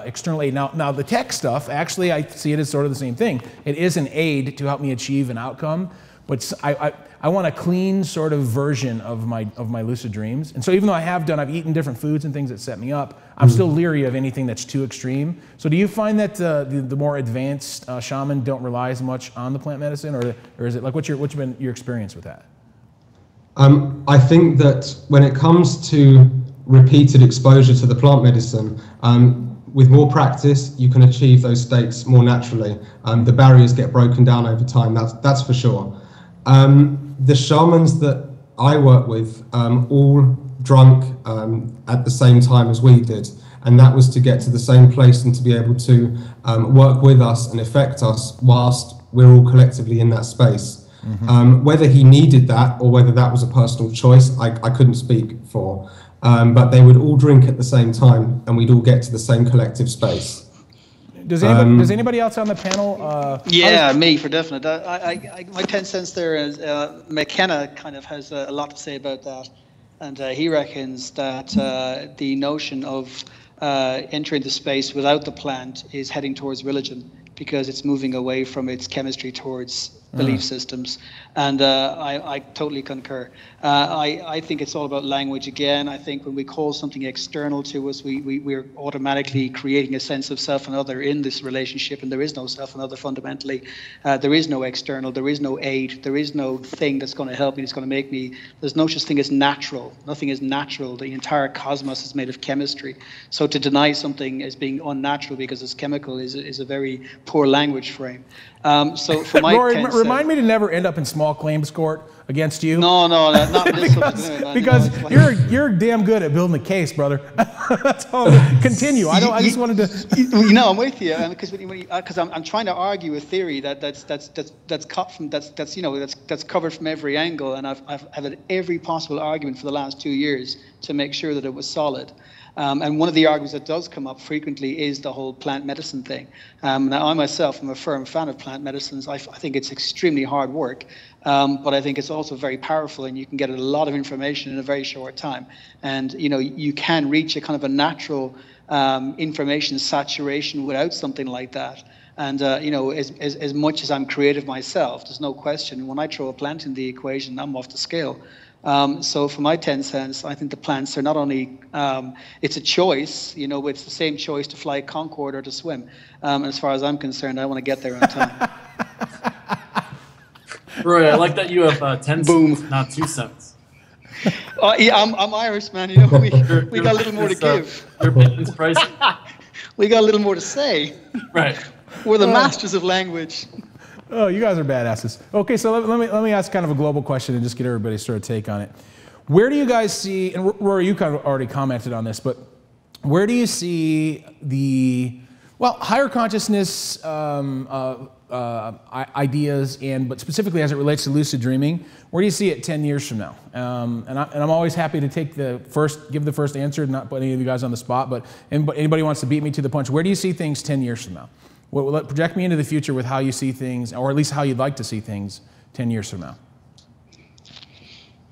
external aid. Now the tech stuff, actually, I see it as sort of the same thing. It is an aid to help me achieve an outcome, but I want a clean sort of version of my lucid dreams. And so even though I've eaten different foods and things that set me up, I'm still leery of anything that's too extreme. So do you find that the more advanced shaman don't rely as much on the plant medicine, or is it like what's been your experience with that? I think that when it comes to repeated exposure to the plant medicine, with more practice, you can achieve those states more naturally. The barriers get broken down over time, that's for sure. The shamans that I work with all drunk at the same time as we did, and that was to get to the same place and to be able to work with us and affect us whilst we're all collectively in that space. Whether he needed that or whether that was a personal choice, I couldn't speak for. But they would all drink at the same time and we'd all get to the same collective space. Does anybody else on the panel? Yeah, me for definite. My 10 cents there is McKenna kind of has a lot to say about that. And he reckons that the notion of entering the space without the plant is heading towards religion because it's moving away from its chemistry towards belief systems. And I totally concur. I think it's all about language again. I think when we call something external to us, we're automatically creating a sense of self and other in this relationship, and there is no self and other fundamentally. There is no external, there is no aid, there is no thing that's going to help me, that's going to make me, there's no such thing as natural. Nothing is natural. The entire cosmos is made of chemistry. So to deny something as being unnatural because it's chemical is a very poor language frame. So for my Rory, remind me to never end up in small claims court against you. No, not this because you're damn good at building a case, brother. That's all. Continue. I just wanted to. You know, I'm with you because I'm trying to argue a theory that's covered from every angle, and I've had every possible argument for the last 2 years to make sure that it was solid. And one of the arguments that does come up frequently is the whole plant medicine thing. Now, I myself am a firm fan of plant medicines. I think it's extremely hard work, but I think it's also very powerful, and you can get a lot of information in a very short time. And you know, you can reach a kind of a natural information saturation without something like that. And you know, as much as I'm creative myself, there's no question. When I throw a plant in the equation, I'm off the scale. So for my 10 cents, I think the plants are not only, it's a choice, you know, it's the same choice to fly Concorde or to swim. As far as I'm concerned, I want to get there on time. Roy, I like that you have 10 Boom. cents, not 2 cents. Yeah, I'm Irish, man. You know, we got a little more to give. Your opinion's pricey. We got a little more to say. Right. We're the masters of language. Oh, you guys are badasses. Okay, so let me ask kind of a global question and just get everybody's sort of take on it. Where do you guys see, and Rory, you kind of already commented on this, but where do you see the, well, higher consciousness ideas, but specifically as it relates to lucid dreaming, where do you see it 10 years from now? And I'm always happy to give the first answer, not put any of you guys on the spot, but anybody wants to beat me to the punch, where do you see things 10 years from now? Well, project me into the future with how you see things, or at least how you'd like to see things 10 years from now.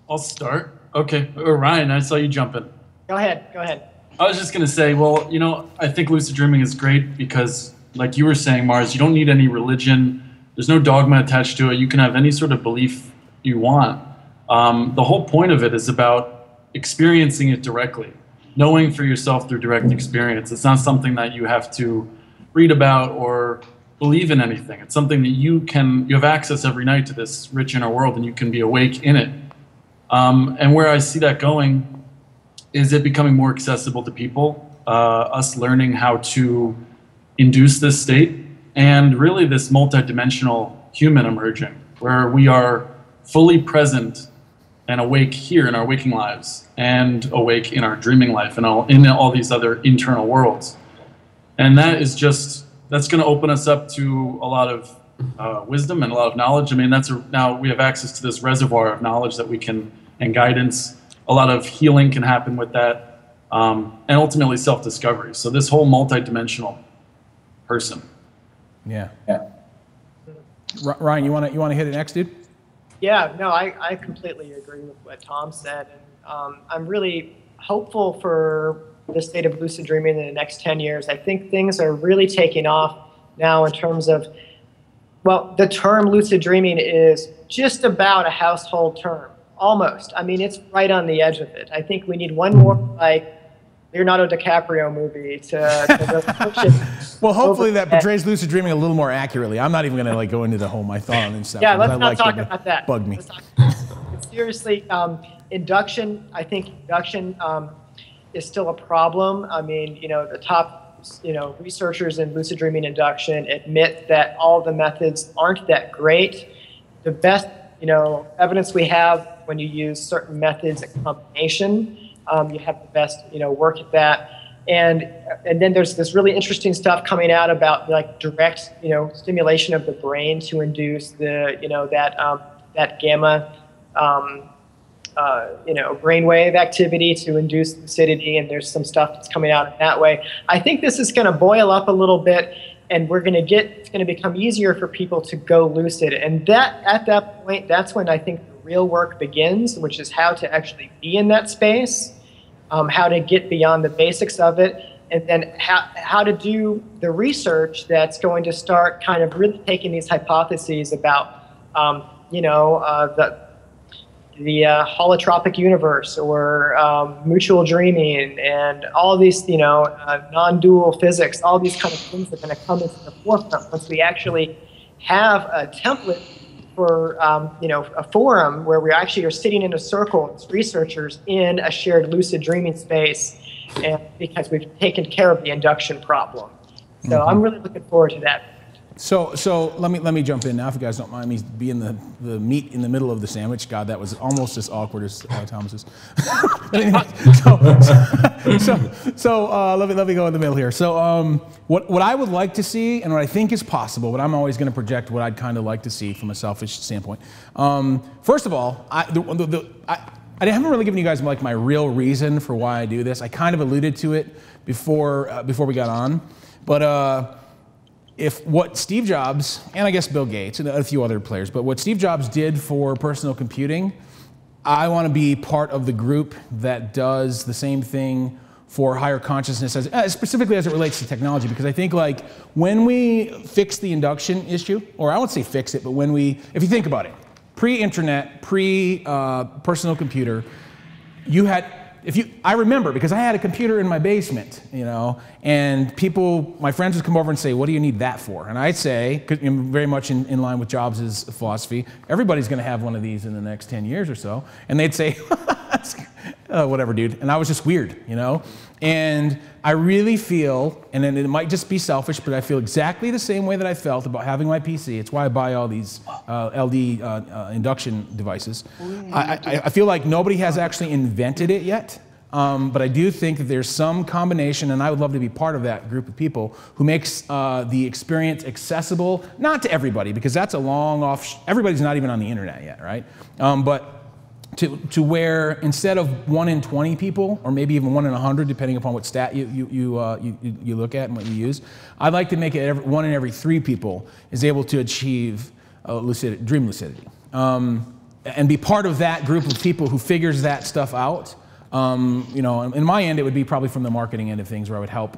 I'll start. Okay. Ryan, I saw you jump in. Go ahead. I was just going to say, well, you know, I think lucid dreaming is great because, like you were saying, Mars, you don't need any religion. There's no dogma attached to it. You can have any sort of belief you want. The whole point of it is about experiencing it directly, knowing for yourself through direct experience. It's not something that you have to read about or believe in anything. It's something that you have access every night to this rich inner world, and you can be awake in it. And where I see that going is it becoming more accessible to people, us learning how to induce this state, and really this multidimensional human emerging, where we are fully present and awake here in our waking lives, and awake in our dreaming life, and in all these other internal worlds. And that's going to open us up to a lot of wisdom and a lot of knowledge. I mean, now we have access to this reservoir of knowledge that we can, and guidance. A lot of healing can happen with that, and ultimately self-discovery. So this whole multidimensional person. Yeah. Ryan, you want to hit it next, dude? Yeah, no, I completely agree with what Tom said. I'm really hopeful for the state of lucid dreaming in the next 10 years. I think things are really taking off now in terms of, well, the term lucid dreaming is just about a household term, almost. I mean, it's right on the edge of it. I think we need one more, like, Leonardo DiCaprio movie to push it. Well, hopefully that portrays lucid dreaming a little more accurately. I'm not even going to like go into the whole mythology and stuff. Yeah, let's not talk about that. Bug me. Seriously, induction, I think induction is still a problem. I mean, the top, researchers in lucid dreaming induction admit that all the methods aren't that great. The best, evidence we have when you use certain methods in combination, you have the best, work at that. And then there's this really interesting stuff coming out about like direct, stimulation of the brain to induce the, that gamma, brainwave activity to induce lucidity, and there's some stuff that's coming out in that way. I think this is going to boil up a little bit, and it's going to become easier for people to go lucid. And at that point, that's when I think the real work begins, which is how to actually be in that space, how to get beyond the basics of it, and then how to do the research that's going to start kind of really taking these hypotheses about, the holotropic universe, or mutual dreaming, and all these, non-dual physics, all these kind of things are going to come into the forefront once we actually have a template for, a forum where we actually are sitting in a circle as researchers in a shared lucid dreaming space, and because we've taken care of the induction problem. So I'm really looking forward to that. So let me jump in now, if you guys don't mind me being the meat in the middle of the sandwich. God, that was almost as awkward as Thomas's. Anyway, let me go in the middle here. So what I would like to see, and what I think is possible, but I'm always going to project what I'd kind of like to see from a selfish standpoint. First of all, I haven't really given you guys like my real reason for why I do this. I kind of alluded to it before we got on, but. If what Steve Jobs, and I guess Bill Gates and a few other players, but what Steve Jobs did for personal computing, I want to be part of the group that does the same thing for higher consciousness, specifically as it relates to technology, because I think like when we fix the induction issue, or I won't say fix it, but if you think about it, pre-internet, pre-personal computer, I remember, because I had a computer in my basement, and my friends would come over and say, what do you need that for? And I'd say, very much in line with Jobs' philosophy, everybody's going to have one of these in the next 10 years or so. And they'd say, whatever, dude. And I was just weird, And I really feel, and then it might just be selfish, but I feel exactly the same way that I felt about having my PC. It's why I buy all these LD induction devices. I feel like nobody has actually invented it yet, but I do think that there's some combination, and I would love to be part of that group of people who makes the experience accessible, not to everybody, because that's a long off, everybody's not even on the internet yet, right? But to where instead of 1 in 20 people, or maybe even 1 in 100, depending upon what stat you look at and what you use, I'd like to make it 1 in every 3 people is able to achieve dream lucidity, and be part of that group of people who figures that stuff out. In my end, it would be probably from the marketing end of things, where I would help,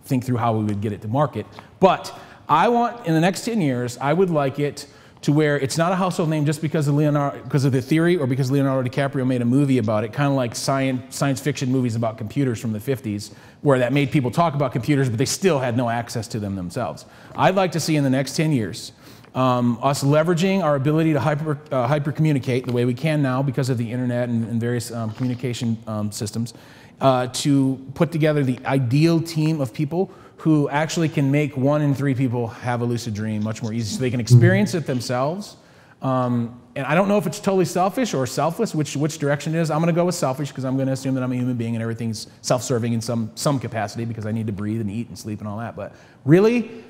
think through how we would get it to market. But I want, in the next 10 years, I would like it to where it's not a household name just because of the theory, or because Leonardo DiCaprio made a movie about it, kind of like science fiction movies about computers from the 50s, where that made people talk about computers, but they still had no access to them themselves. I'd like to see in the next 10 years us leveraging our ability to hyper communicate the way we can now because of the internet and various communication systems, to put together the ideal team of people who actually can make 1 in 3 people have a lucid dream much more easy, so they can experience it themselves. And I don't know if it's totally selfish or selfless, which direction it is. I'm going to go with selfish, because I'm going to assume that I'm a human being and everything's self-serving in some capacity, because I need to breathe and eat and sleep and all that. But really,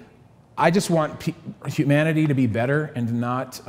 I just want humanity to be better and to not...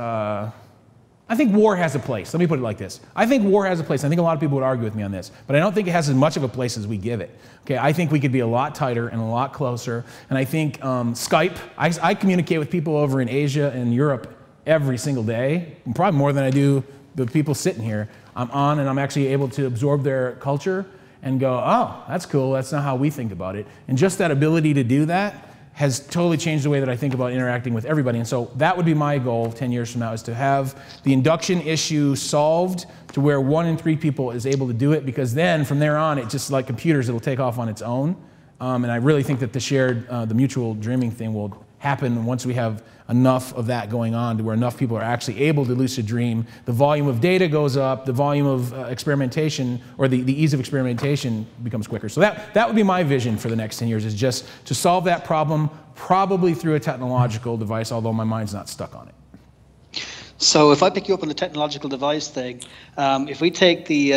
I think war has a place. Let me put it like this. I think war has a place. I think a lot of people would argue with me on this, but I don't think it has as much of a place as we give it. Okay, I think we could be a lot tighter and a lot closer. And I think Skype, I communicate with people over in Asia and Europe every single day, probably more than I do the people sitting here, I'm on and I'm actually able to absorb their culture and go, oh, that's cool, that's not how we think about it. And just that ability to do that has totally changed the way that I think about interacting with everybody. And so that would be my goal 10 years from now, is to have the induction issue solved to where 1 in 3 people is able to do it, because then from there on, it just like computers, it'll take off on its own. And I really think that the mutual dreaming thing will happen once we have enough of that going on to where enough people are actually able to lucid dream. The volume of data goes up, the volume of experimentation, or the ease of experimentation becomes quicker. So that would be my vision for the next 10 years, is just to solve that problem, probably through a technological device, although my mind's not stuck on it. So if I pick you up on the technological device thing, if we take the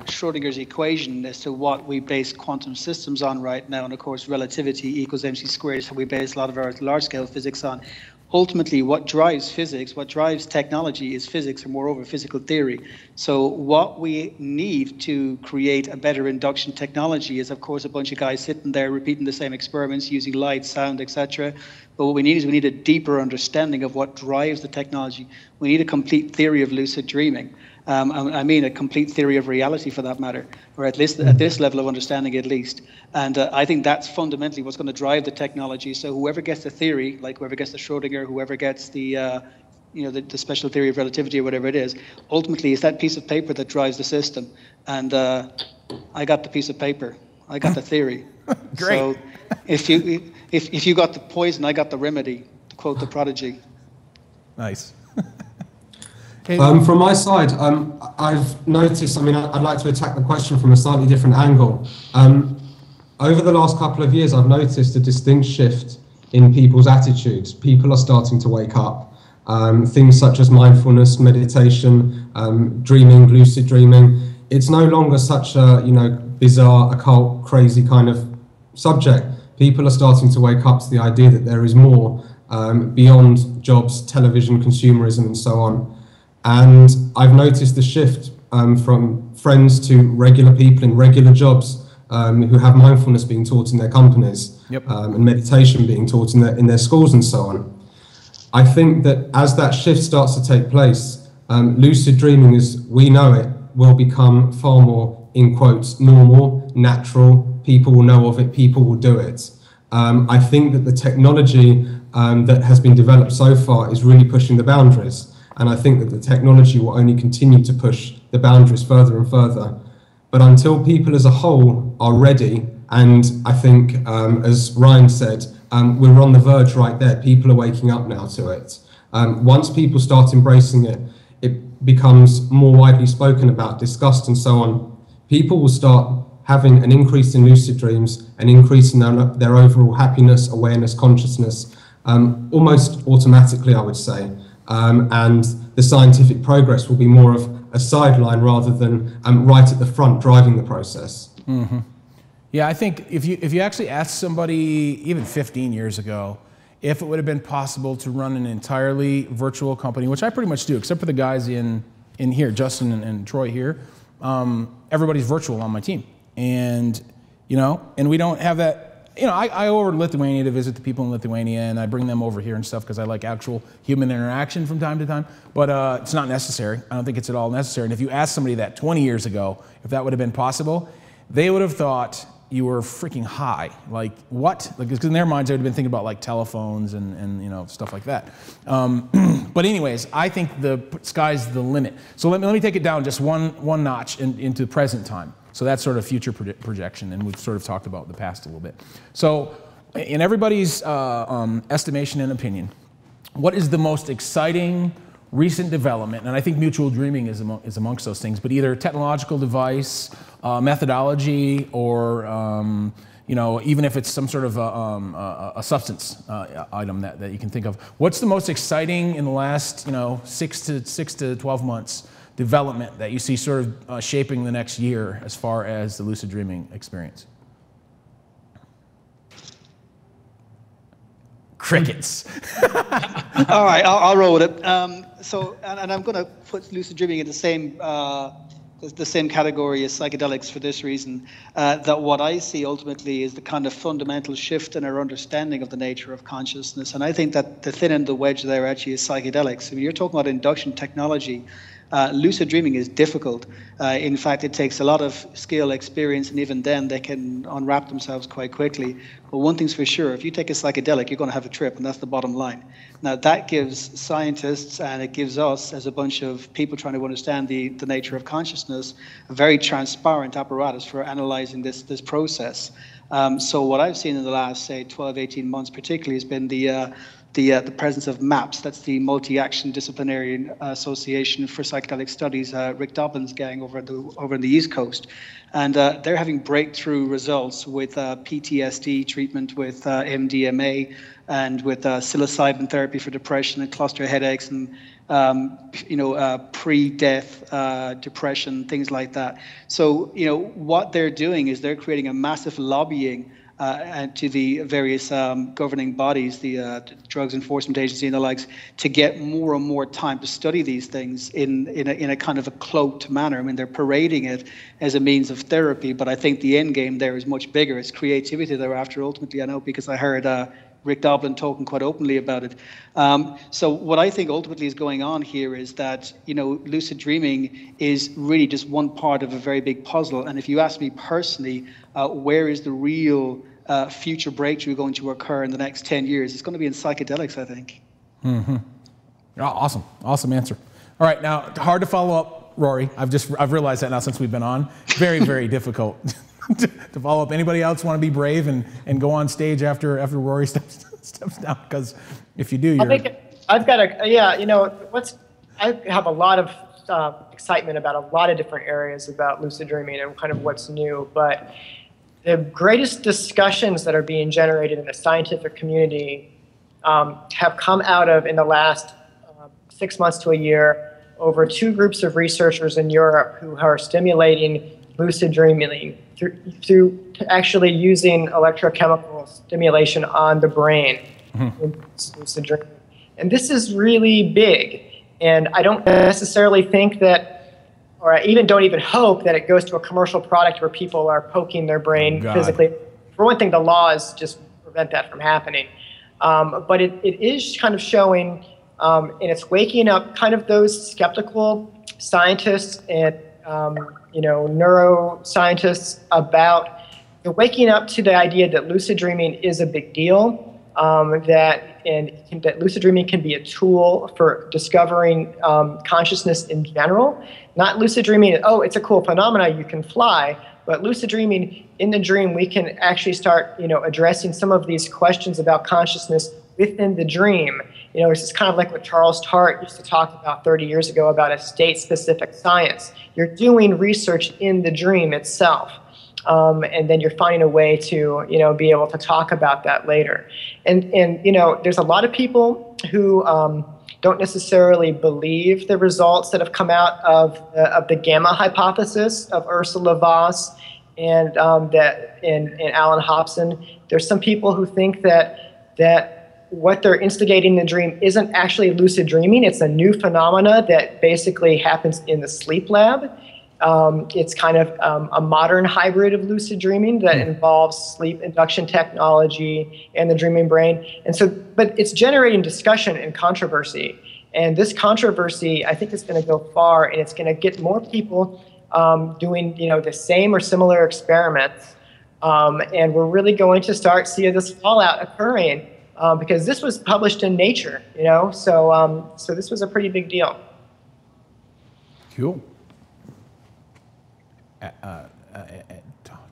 Schrodinger's equation as to what we base quantum systems on right now, and of course relativity equals mc squared is how we base a lot of our large-scale physics on, ultimately what drives physics, what drives technology is physics, or moreover physical theory. So what we need to create a better induction technology is of course a bunch of guys sitting there repeating the same experiments using light, sound, etc. But what we need a deeper understanding of what drives the technology. We need a complete theory of lucid dreaming. I mean a complete theory of reality, for that matter, or at least at this level of understanding at least. And I think that's fundamentally what's going to drive the technology. So whoever gets the theory, like whoever gets the Schrodinger, whoever gets the the special theory of relativity or whatever it is, ultimately it's that piece of paper that drives the system. And I got the piece of paper. I got the theory. Great. So if you got the poison, I got the remedy, to quote the Prodigy. Nice. From my side, I've noticed, I'd like to attack the question from a slightly different angle. Over the last couple of years, I've noticed a distinct shift in people's attitudes. People are starting to wake up. Things such as mindfulness, meditation, dreaming, lucid dreaming. It's no longer such a, bizarre, occult, crazy kind of subject. People are starting to wake up to the idea that there is more beyond jobs, television, consumerism, and so on. And I've noticed the shift from friends to regular people in regular jobs who have mindfulness being taught in their companies, Yep. And meditation being taught in their schools and so on. I think that as that shift starts to take place, lucid dreaming, as we know it, will become far more, in quotes, normal, natural. People will know of it, people will do it. I think that the technology that has been developed so far is really pushing the boundaries. And I think that the technology will only continue to push the boundaries further and further. But until people as a whole are ready, and I think, as Ryan said, we're on the verge right there. People are waking up now to it. Once people start embracing it, it becomes more widely spoken about, discussed, and so on. People will start having an increase in lucid dreams, an increase in their overall happiness, awareness, consciousness, almost automatically, I would say. And the scientific progress will be more of a sideline rather than right at the front driving the process. Mm-hmm. Yeah, I think if you actually asked somebody even 15 years ago if it would have been possible to run an entirely virtual company, which I pretty much do, except for the guys in here, Justin and Troy here, everybody's virtual on my team. And, and we don't have that. I go over to Lithuania to visit the people in Lithuania, and I bring them over here and stuff because I like actual human interaction from time to time. But it's not necessary. I don't think it's at all necessary. And if you asked somebody that 20 years ago, if that would have been possible, they would have thought you were freaking high. Like, what? Because in their minds, they would have been thinking about like telephones and stuff like that. But anyways, I think the sky's the limit. So let me take it down just one notch into present time. So that's sort of future projection, and we've sort of talked about the past a little bit. So in everybody's estimation and opinion, what is the most exciting recent development? And I think mutual dreaming is amongst those things, but either technological device, methodology, or even if it's some sort of a substance item that you can think of. What's the most exciting in the last 6 to 12 months development that you see sort of shaping the next year as far as the lucid dreaming experience? Crickets. All right, I'll roll with it. And I'm going to put lucid dreaming in the same category as psychedelics for this reason, that what I see ultimately is the kind of fundamental shift in our understanding of the nature of consciousness. And I think that the thin end of the wedge there actually is psychedelics. I mean, you're talking about induction technology. lucid dreaming is difficult. In fact, it takes a lot of skill, experience, and even then they can unwrap themselves quite quickly. But one thing's for sure, if you take a psychedelic, you're going to have a trip, and that's the bottom line. Now, that gives scientists, and it gives us, as a bunch of people trying to understand the nature of consciousness, a very transparent apparatus for analyzing this process. So what I've seen in the last, say, 12, 18 months particularly has been the presence of MAPS. That's the Multi-Action Disciplinary Association for Psychedelic Studies, Rick Dobbin's gang over in the East Coast. And they're having breakthrough results with PTSD treatment, with MDMA, and with psilocybin therapy for depression and cluster headaches, and pre-death depression, things like that. So, what they're doing is they're creating a massive lobbying and to the various governing bodies, the Drugs Enforcement Agency and the likes, to get more and more time to study these things in a kind of a cloaked manner. I mean, they're parading it as a means of therapy, but I think the end game there is much bigger. It's creativity they're after ultimately, I know, because I heard Rick Doblin talking quite openly about it. So what I think ultimately is going on here is that, lucid dreaming is really just one part of a very big puzzle. And if you ask me personally, where is the real future breakthrough going to occur in the next 10 years? It's going to be in psychedelics, I think. Mm-hmm. Oh, awesome answer. All right, now, hard to follow up, Rory. I've realized that now since we've been on. Very, very difficult to follow up. Anybody else want to be brave and go on stage after Rory steps down? Because if you do, you're... I have a lot of excitement about a lot of different areas about lucid dreaming and kind of what's new, but the greatest discussions that are being generated in the scientific community have come out of, in the last 6 months to a year, over 2 groups of researchers in Europe who are stimulating lucid dreaming through actually using electrochemical stimulation on the brain in lucid dreaming. And this is really big. And I don't necessarily think that, or I don't even hope that it goes to a commercial product where people are poking their brain physically. For one thing, the laws just prevent that from happening. But it is kind of showing, and it's waking up kind of those skeptical scientists and neuroscientists about waking up to the idea that lucid dreaming is a big deal, that lucid dreaming can be a tool for discovering consciousness in general. Not lucid dreaming, oh, it's a cool phenomenon, you can fly, but lucid dreaming, in the dream, we can actually start addressing some of these questions about consciousness within the dream. This is kind of like what Charles Tart used to talk about 30 years ago about a state-specific science. You're doing research in the dream itself. And then you're finding a way to, be able to talk about that later. And there's a lot of people who don't necessarily believe the results that have come out of the gamma hypothesis of Ursula Voss and Alan Hobson. There's some people who think that what they're instigating in the dream isn't actually lucid dreaming. It's a new phenomena that basically happens in the sleep lab. It's kind of a modern hybrid of lucid dreaming that involves sleep induction technology and the dreaming brain. And so, but it's generating discussion and controversy. And this controversy, I think, is going to go far, and it's going to get more people doing, the same or similar experiments. And we're really going to start seeing this fallout occurring because this was published in Nature, so this was a pretty big deal. Cool.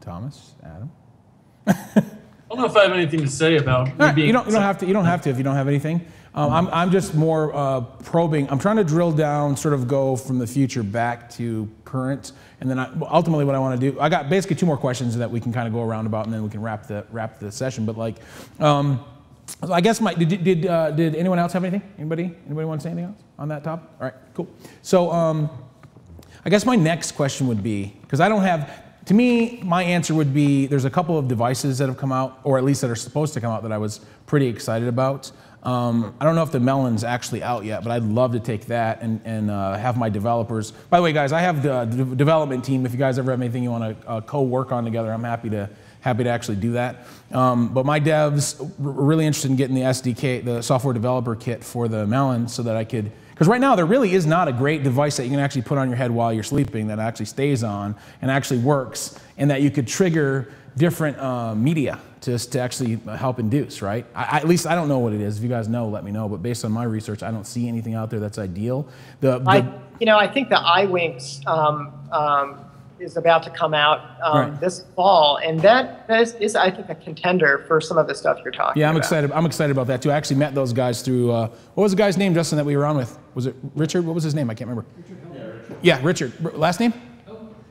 Thomas, Adam. I don't know if I have anything to say about being. You don't have to. You don't have to if you don't have anything. I'm just more probing. I'm trying to drill down, sort of go from the future back to current, and then ultimately what I want to do. I got basically 2 more questions that we can kind of go around about, and then we can wrap the session. But I guess did anyone else have anything? Anybody want to say anything else on that topic? All right, cool. So I guess my next question would be, because I don't have. To me, my answer would be there's a couple of devices that have come out, or at least that are supposed to come out, that I was pretty excited about. I don't know if the Melon's actually out yet, but I'd love to take that and have my developers. By the way, guys, I have the development team. If you guys ever have anything you want to co-work on together, I'm happy to actually do that. But my devs were really interested in getting the SDK, the software developer kit for the Melon, so that I could Because right now there really is not a great device that you can actually put on your head while you're sleeping that actually stays on and actually works, and that you could trigger different media to actually help induce, right? At least I don't know what it is. If you guys know, let me know. But based on my research, I don't see anything out there that's ideal. I think the iWinks is about to come out this fall, and that is, I think, a contender for some of the stuff you're talking about. Yeah, I'm excited about that too. I actually met those guys through, what was the guy's name, Justin, that we were on with? Was it Richard? What was his name? I can't remember. Richard. Yeah, Richard. Last name?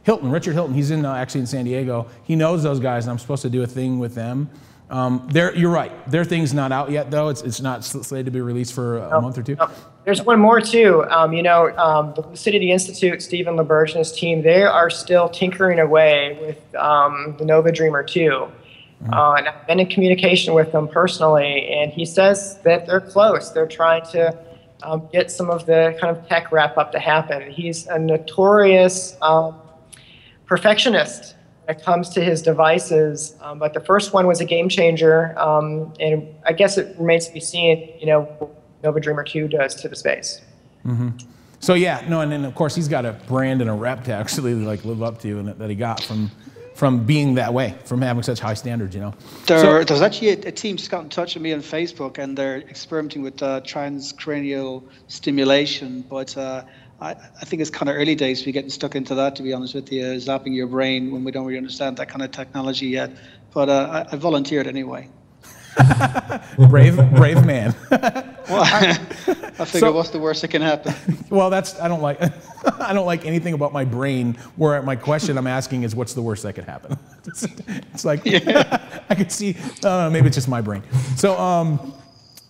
Hilton, Richard Hilton. He's actually in San Diego. He knows those guys, and I'm supposed to do a thing with them. You're right. Their thing's not out yet, though. It's not slated to be released for a month or two. There's one more too. The Lucidity Institute, Stephen LeBurge and his team, they are still tinkering away with the Nova Dreamer 2. And I've been in communication with them personally, and he says that they're close. They're trying to get some of the kind of tech wrap up to happen. He's a notorious perfectionist when it comes to his devices, but the first one was a game changer, and I guess it remains to be seen, what Nova Dreamer 2 does to the space. So yeah, no, and then of course he's got a brand and a rep to actually live up to, and that he got from being that way, from having such high standards, There's actually a team just got in touch with me on Facebook, and they're experimenting with transcranial stimulation, but I think it's kind of early days for getting stuck into that, to be honest with you, zapping your brain when we don't really understand that kind of technology yet. But I volunteered anyway. brave man. Well, I figure what's the worst that can happen? Well, I don't like anything about my brain where my question I'm asking is what's the worst that could happen. It's like, I could see, maybe it's just my brain. So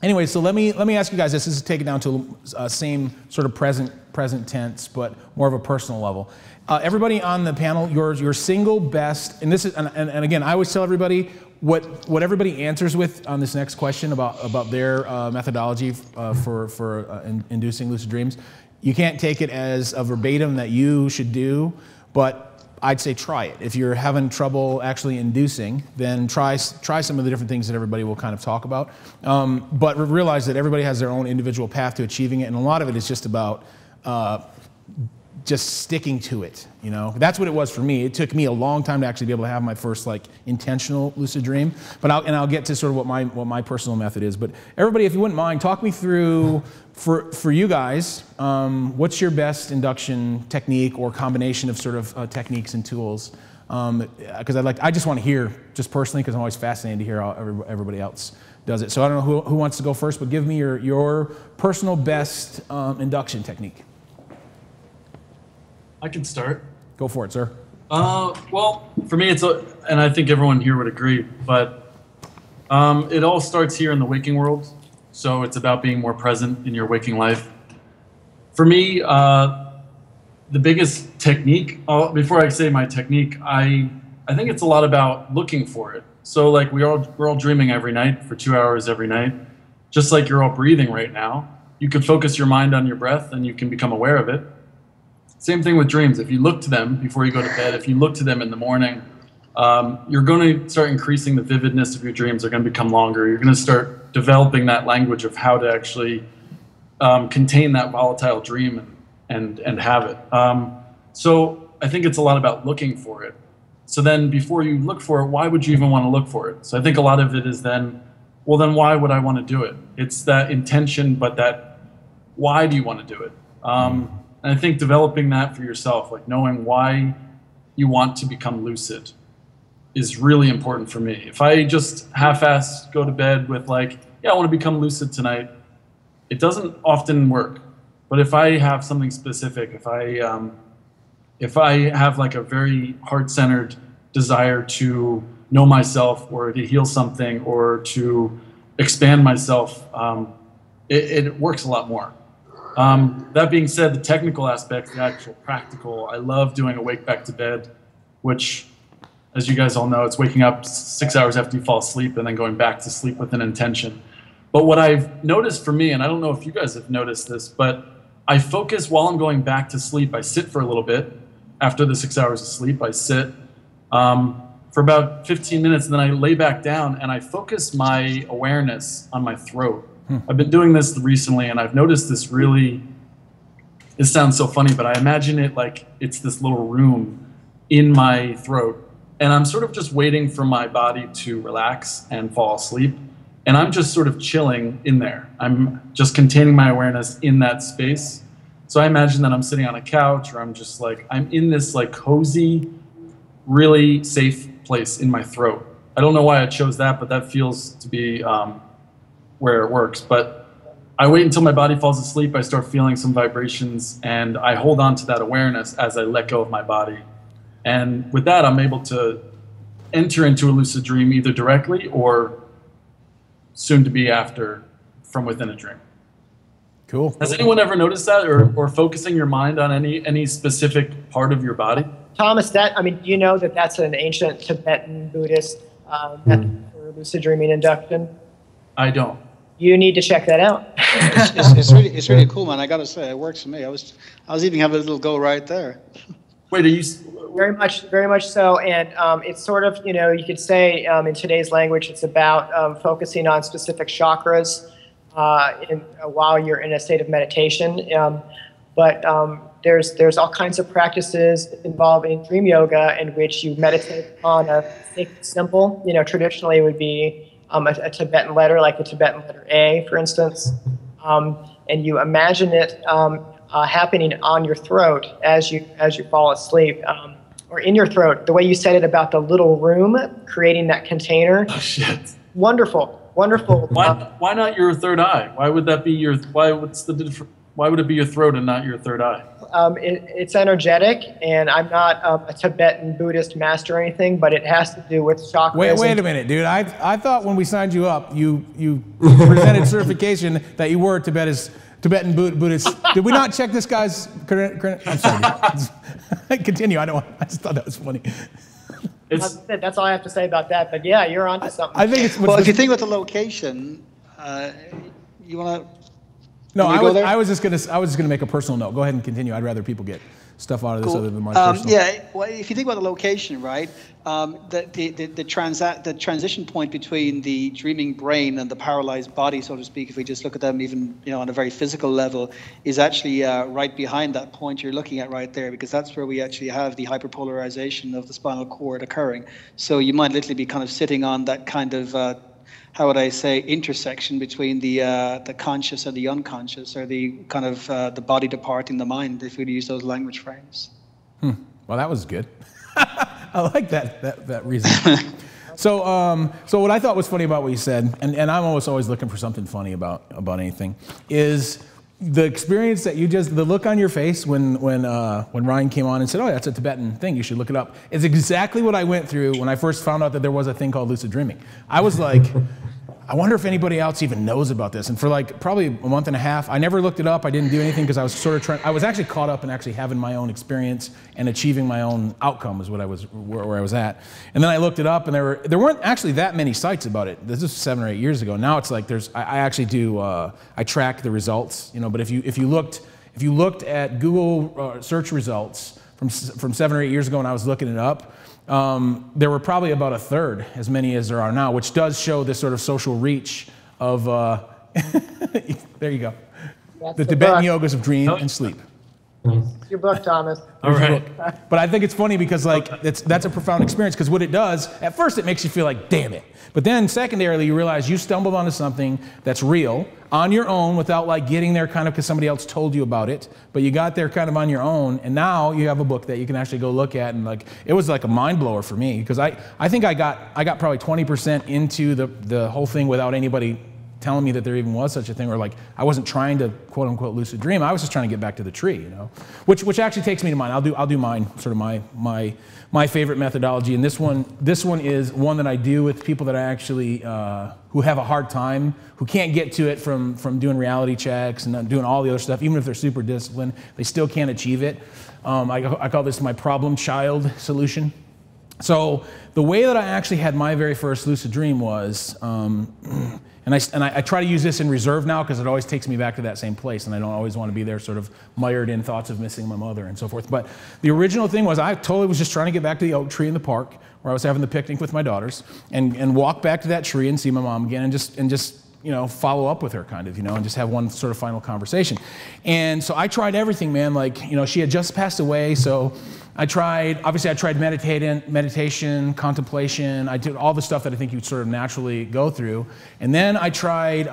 anyway, so let me ask you guys this. This is taken down to same sort of present tense, but more of a personal level. Everybody on the panel, your single best, and this is, and again, I always tell everybody what everybody answers with on this next question about their methodology for inducing lucid dreams. You can't take it as a verbatim that you should do, but I'd say try it. If you're having trouble actually inducing, then try some of the different things that everybody will kind of talk about. But realize that everybody has their own individual path to achieving it, and a lot of it is just about just sticking to it. That's what it was for me. It took me a long time to actually be able to have my first intentional lucid dream. But I'll get to sort of what my personal method is. But everybody, if you wouldn't mind, talk me through for you guys, what's your best induction technique or combination of sort of techniques and tools? Because I just want to hear, just personally, because I'm always fascinated to hear how everybody else does it. So I don't know who wants to go first, but give me your personal best induction technique. I can start. Go for it, sir. Well, for me, and I think everyone here would agree, but it all starts here in the waking world. So it's about being more present in your waking life. For me, the biggest technique, before I say my technique, I think it's a lot about looking for it. So we're all dreaming every night for 2 hours every night, just like you're all breathing right now. You could focus your mind on your breath and you can become aware of it. Same thing with dreams. If you look to them before you go to bed, if you look to them in the morning, you're going to start increasing the vividness of your dreams. They're going to become longer. You're going to start developing that language of how to actually contain that volatile dream and have it. So I think it's a lot about looking for it. So then before you look for it, why would you even want to look for it? So I think a lot of it is then why would I want to do it? It's that intention, but that why do you want to do it? And I think developing that for yourself, knowing why you want to become lucid, is really important for me. If I just half-assed go to bed with I want to become lucid tonight, it doesn't often work. But if I have something specific, if I have a very heart-centered desire to know myself or to heal something or to expand myself, it works a lot more. That being said, the technical aspect, the actual practical, I love doing a wake back to bed, which, as you guys all know, it's waking up 6 hours after you fall asleep and then going back to sleep with an intention. But what I've noticed for me, and I don't know if you guys have noticed this, but I focus while I'm going back to sleep. I sit for a little bit. After the 6 hours of sleep, I sit for about 15 minutes, and then I lay back down and I focus my awareness on my throat. I've been doing this recently, and I've noticed this really it sounds so funny, but I imagine it like it's this little room in my throat, and I'm sort of just waiting for my body to relax and fall asleep. And I'm just sort of chilling in there. I'm just containing my awareness in that space. So I imagine that I'm sitting on a couch, or I'm just like, I'm in this like cozy, really safe place in my throat. I don't know why I chose that, but that feels to be where it works. But I wait until my body falls asleep, I start feeling some vibrations, and I hold on to that awareness as I let go of my body. And with that, I'm able to enter into a lucid dream either directly or soon to be after from within a dream. Cool. Has anyone ever noticed that, or focusing your mind on any specific part of your body? Thomas, you know that that's an ancient Tibetan Buddhist method for lucid dreaming induction? I don't. You need to check that out. It's really cool, man. I gotta say, it works for me. I was even having a little go right there. Wait, are you? Very much so, and it's sort of, you could say in today's language, it's about focusing on specific chakras while you're in a state of meditation. But there's all kinds of practices involving dream yoga in which you meditate on a sacred symbol. Traditionally it would be a Tibetan letter, like the Tibetan letter A, for instance, and you imagine it happening on your throat as you fall asleep. Or in your throat, the way you said it about the little room, creating that container. Oh, shit. Wonderful. Why not your third eye? Why would that be your? Why would it be your throat and not your third eye? It's energetic, and I'm not a Tibetan Buddhist master or anything, but it has to do with chakras. Wait a minute, dude. I thought when we signed you up, you presented certification that you were Tibetan Buddhist. Did we not check this guy's? I'm sorry. Continue. I just thought that was funny. That's all I have to say about that. But yeah, you're onto something. I think it's. Well, if you think about the location, you want to. No, I was just gonna make a personal note. Go ahead and continue. I'd rather people get stuff out of this other than my personal. Yeah, well, if you think about the location, right, the transition point between the dreaming brain and the paralyzed body, so to speak, if we just look at them even on a very physical level, is actually right behind that point you're looking at right there, because that's where we actually have the hyperpolarization of the spinal cord occurring. So you might literally be kind of sitting on that kind of how would I say, intersection between the conscious and the unconscious, or the kind of the body departing the mind, if we use those language frames. Well, that was good. I like that reason. So what I thought was funny about what you said, and I'm always looking for something funny about anything, is the experience that the look on your face when Ryan came on and said, "Oh, that's a Tibetan thing. You should look it up." It's exactly what I went through when I first found out that there was a thing called lucid dreaming. I was like, I wonder if anybody else even knows about this. And for like probably a month and a half, I never looked it up. I didn't do anything because I was sort of I was actually caught up in actually having my own experience and achieving my own outcome is what where I was at. And then I looked it up, and there weren't actually that many sites about it. This is 7 or 8 years ago. Now it's like I actually do I track the results, But if you looked at Google search results from 7 or 8 years ago when I was looking it up, there were probably about a third as many as there are now, which does show this sort of social reach of, there you go. That's the Tibetan yogas of dream and sleep. It's your book, Thomas. All right. But I think it's funny because that's a profound experience, because what it does, at first it makes you feel like, damn it. But then secondarily you realize you stumbled onto something that's real on your own without like getting there kind of because somebody else told you about it, but you got there kind of on your own, and now you have a book that you can actually go look at, and like it was like a mind blower for me, because I think I got probably 20% into the whole thing without anybody telling me that there even was such a thing, or like I wasn't trying to quote unquote lucid dream. I was just trying to get back to the tree, which actually takes me to mine. I'll do mine, sort of my favorite methodology, and this one is one that I do with people that I actually who have a hard time, who can't get to it from doing reality checks and doing all the other stuff. Even if they're super disciplined, they still can't achieve it. I call this my problem child solution. So the way that I actually had my very first lucid dream was, and I try to use this in reserve now because it always takes me back to that same place, and I don't always want to be there sort of mired in thoughts of missing my mother and so forth. But the original thing was I totally was just trying to get back to the oak tree in the park where I was having the picnic with my daughters, and walk back to that tree and see my mom again, and just follow up with her kind of, and just have one sort of final conversation. And so I tried everything, man. Like, she had just passed away, so I tried meditation, contemplation. I did all the stuff that I think you'd sort of naturally go through. And then I tried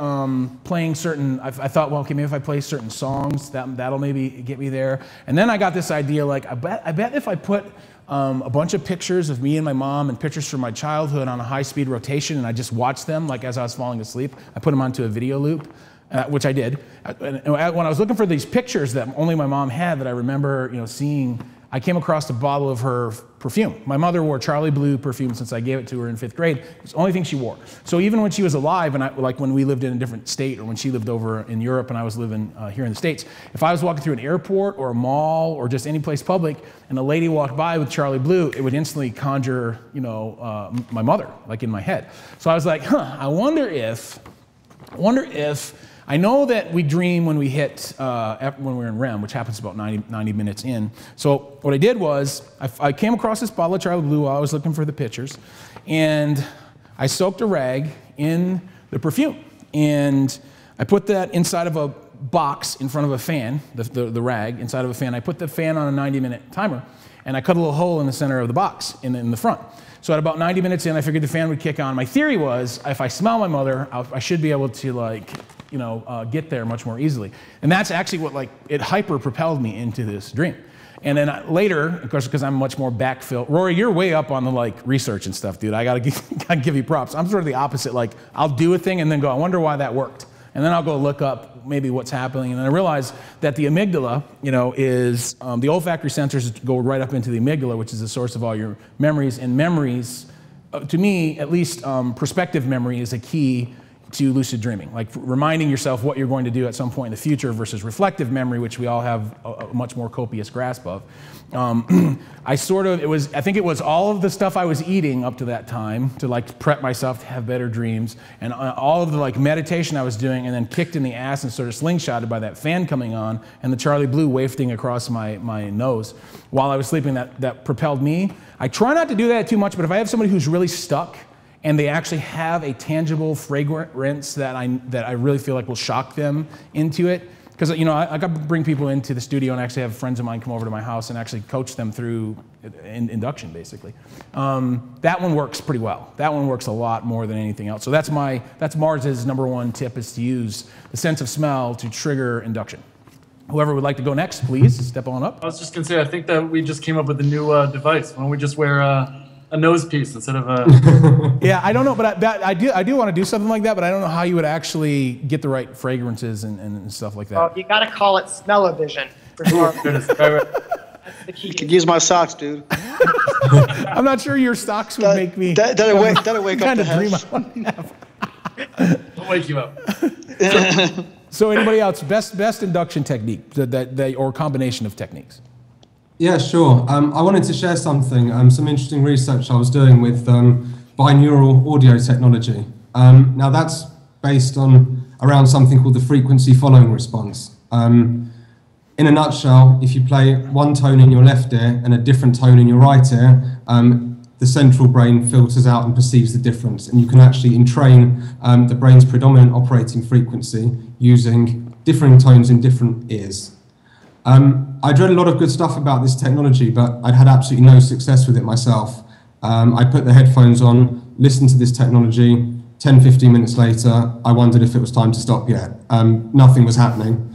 playing certain, I thought, well, okay, maybe if I play certain songs, that'll maybe get me there. And then I got this idea, like, I bet if I put a bunch of pictures of me and my mom and pictures from my childhood on a high-speed rotation, and I just watched them, like, as I was falling asleep, I put them onto a video loop, which I did. And when I was looking for these pictures that only my mom had that I remember, seeing, I came across a bottle of her perfume. My mother wore Charlie Blue perfume since I gave it to her in 5th grade. It was the only thing she wore. So even when she was alive, and like when we lived in a different state, or when she lived over in Europe and I was living here in the States, if I was walking through an airport or a mall or just any place public, and a lady walked by with Charlie Blue, it would instantly conjure, my mother, like in my head. So I was like, I wonder if I know that we dream when we hit, when we're in REM, which happens about 90 minutes in. So what I did was, I came across this bottle of Charlie Blue while I was looking for the pictures, and I soaked a rag in the perfume. And I put that inside of a box in front of a fan, the rag inside of a fan. I put the fan on a 90-minute timer, and I cut a little hole in the center of the box in the front. So at about 90 minutes in, I figured the fan would kick on. My theory was, if I smell my mother, I should be able to, get there much more easily. And that's actually what, it hyper-propelled me into this dream. And then later, of course, because I'm much more backfill. Rory, you're way up on the, research and stuff, dude. I gotta give you props. I'm sort of the opposite. I'll do a thing and then go, I wonder why that worked. And then I'll go look up maybe what's happening. And then I realize that the amygdala, is, the olfactory sensors go right up into the amygdala, which is the source of all your memories. And memories, to me, at least prospective memory is a key to lucid dreaming, like reminding yourself what you're going to do at some point in the future versus reflective memory, which we all have a much more copious grasp of. I think it was all of the stuff I was eating up to that time to prep myself to have better dreams, and all of the meditation I was doing, and then kicked in the ass and sort of slingshotted by that fan coming on and the Charlie Blue wafting across my nose while I was sleeping that propelled me. I try not to do that too much, but if I have somebody who's really stuck and they actually have a tangible fragrance that I really feel like will shock them into it. Because, I got to bring people into the studio and actually have friends of mine come over to my house and actually coach them through induction, basically. That one works pretty well. That one works a lot more than anything else. So that's Mars's #1 tip, is to use the sense of smell to trigger induction. Whoever would like to go next, please step on up. I was just going to say, I think that we just came up with a new device. Why don't we just wear a nose piece instead of a... Yeah, I don't know, but I do want to do something like that, but I don't know how you would actually get the right fragrances and stuff like that. Well, you got to call it smell-o-vision. For sure. That's the key. You could use my socks, dude. I'm not sure your socks would make me... That'll wake up kind the of dream house. I want to have. I'll wake you up. So anybody else, best induction technique, or combination of techniques? Yeah, sure. I wanted to share something, some interesting research I was doing with binaural audio technology. Now that's based around something called the frequency following response. In a nutshell, if you play one tone in your left ear and a different tone in your right ear, the central brain filters out and perceives the difference. And you can actually entrain the brain's predominant operating frequency using differing tones in different ears. I'd read a lot of good stuff about this technology, but I'd had absolutely no success with it myself. I put the headphones on, listened to this technology. 10, 15 minutes later, I wondered if it was time to stop yet. Nothing was happening.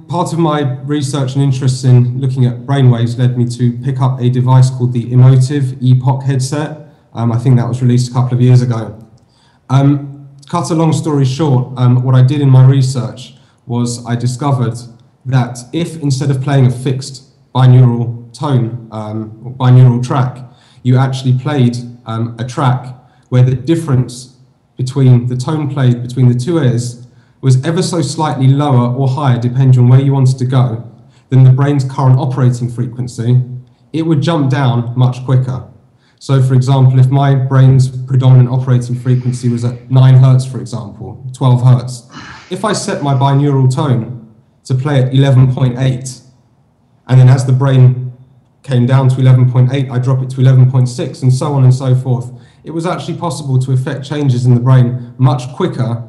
Part of my research and interests in looking at brainwaves led me to pick up a device called the Emotive Epoch headset. I think that was released a couple of years ago. Cut a long story short, what I did in my research was I discovered that if instead of playing a fixed binaural tone or binaural track, you actually played a track where the difference between the tone played between the two ears was ever so slightly lower or higher, depending on where you wanted to go, than the brain's current operating frequency, it would jump down much quicker. So for example, if my brain's predominant operating frequency was at 9 hertz, for example, 12 hertz, if I set my binaural tone to play at 11.8, and then as the brain came down to 11.8, I drop it to 11.6, and so on and so forth, it was actually possible to effect changes in the brain much quicker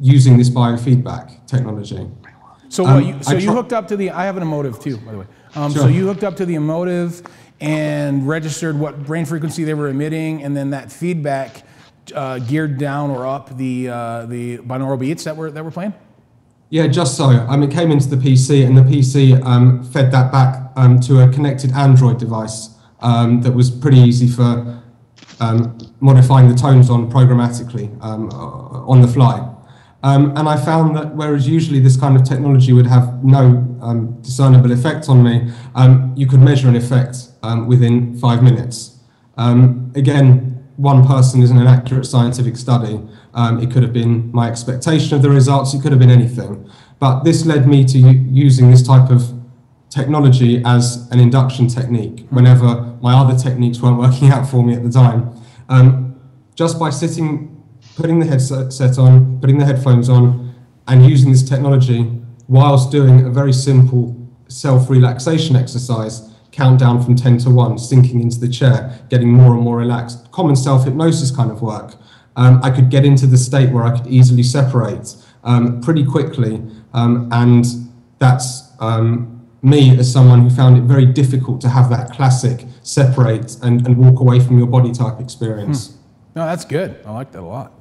using this biofeedback technology. So, you hooked up to the, I have an emotive too, by the way. Sure. So you hooked up to the emotive and registered what brain frequency they were emitting, and then that feedback geared down or up the binaural beats that were playing? Yeah, just so. It came into the PC, and the PC fed that back to a connected Android device that was pretty easy for modifying the tones on programmatically on the fly. And I found that whereas usually this kind of technology would have no discernible effect on me, you could measure an effect within 5 minutes. Again, one person isn't an accurate scientific study. It could have been my expectation of the results, it could have been anything. But this led me to using this type of technology as an induction technique whenever my other techniques weren't working out for me at the time. Just by putting the headset on, putting the headphones on, and using this technology whilst doing a very simple self-relaxation exercise, countdown from 10 to 1, sinking into the chair, getting more and more relaxed, common self-hypnosis kind of work. I could get into the state where I could easily separate pretty quickly, and that's me as someone who found it very difficult to have that classic separate and walk away from your body type experience. No, that's good. I like that a lot.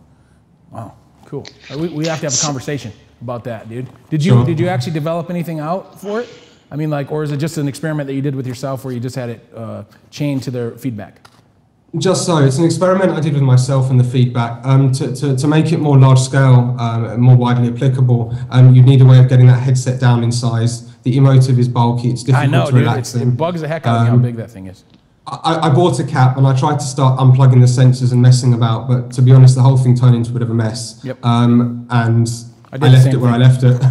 Wow, cool. We have to have a conversation about that, dude. Did you actually develop anything out for it? I mean, like, or is it just an experiment that you did with yourself where you just had it chained to their feedback? Just so. It's an experiment I did with myself and the feedback. To make it more large scale, more widely applicable, you'd need a way of getting that headset down in size. The emotive is bulky, it's difficult to relax in. It bugs the heck out of me how big that thing is. I bought a cap and I tried to start unplugging the sensors and messing about, but to be honest, the whole thing turned into a bit of a mess. Yep. And I left it where I left it.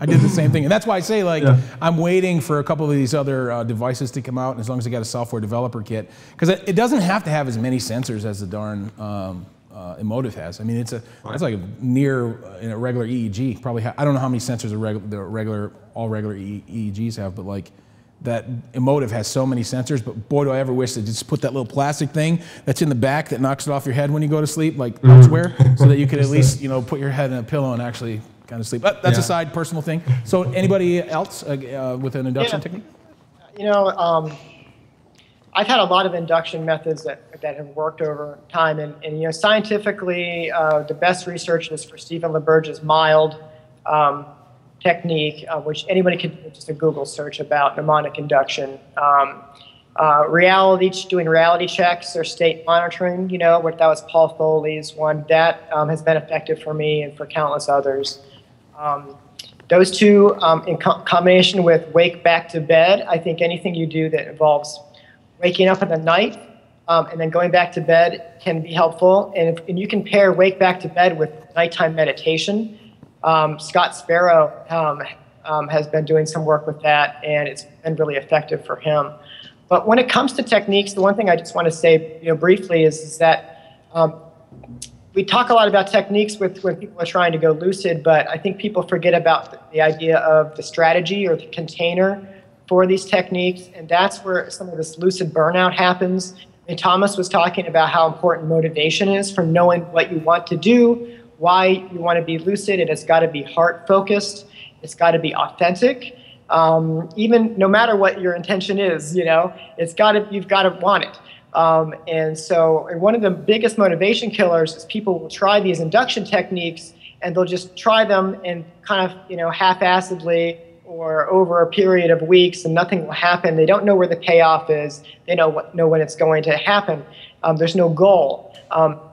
I did the same thing. And that's why I say, like, I'm waiting for a couple of these other devices to come out, and as long as they got a software developer kit. Because it doesn't have to have as many sensors as the darn emotive has. I mean, it's like a near in a regular EEG. Probably, I don't know how many sensors all regular EEGs have, but like, that emotive has so many sensors, but boy, do I ever wish to just put that little plastic thing that's in the back that knocks it off your head when you go to sleep, like elsewhere, so that you could at least, put your head in a pillow and actually kind of sleep. But that's a side personal thing. So anybody else with an induction technique? I've had a lot of induction methods that have worked over time, and scientifically, the best research is for Stephen LaBerge's mild technique, which anybody could just a Google search about mnemonic induction. Doing reality checks or state monitoring, that was Paul Foley's one. That has been effective for me and for countless others. Those two, in combination with wake back to bed, I think anything you do that involves waking up in the night and then going back to bed can be helpful. And you can pair wake back to bed with nighttime meditation. Scott Sparrow has been doing some work with that, and it's been really effective for him. But when it comes to techniques, the one thing I just want to say briefly is that we talk a lot about techniques when people are trying to go lucid, but I think people forget about the idea of the strategy or the container for these techniques, and that's where some of this lucid burnout happens. And Thomas was talking about how important motivation is for knowing what you want to do, why you want to be lucid, and it's got to be heart-focused. It's got to be authentic. Even no matter what your intention is, you've got to want it. And so one of the biggest motivation killers is people will try these induction techniques, and they'll just try them and kind of, half-assedly or over a period of weeks, and nothing will happen. They don't know where the payoff is. They don't know when it's going to happen. There's no goal.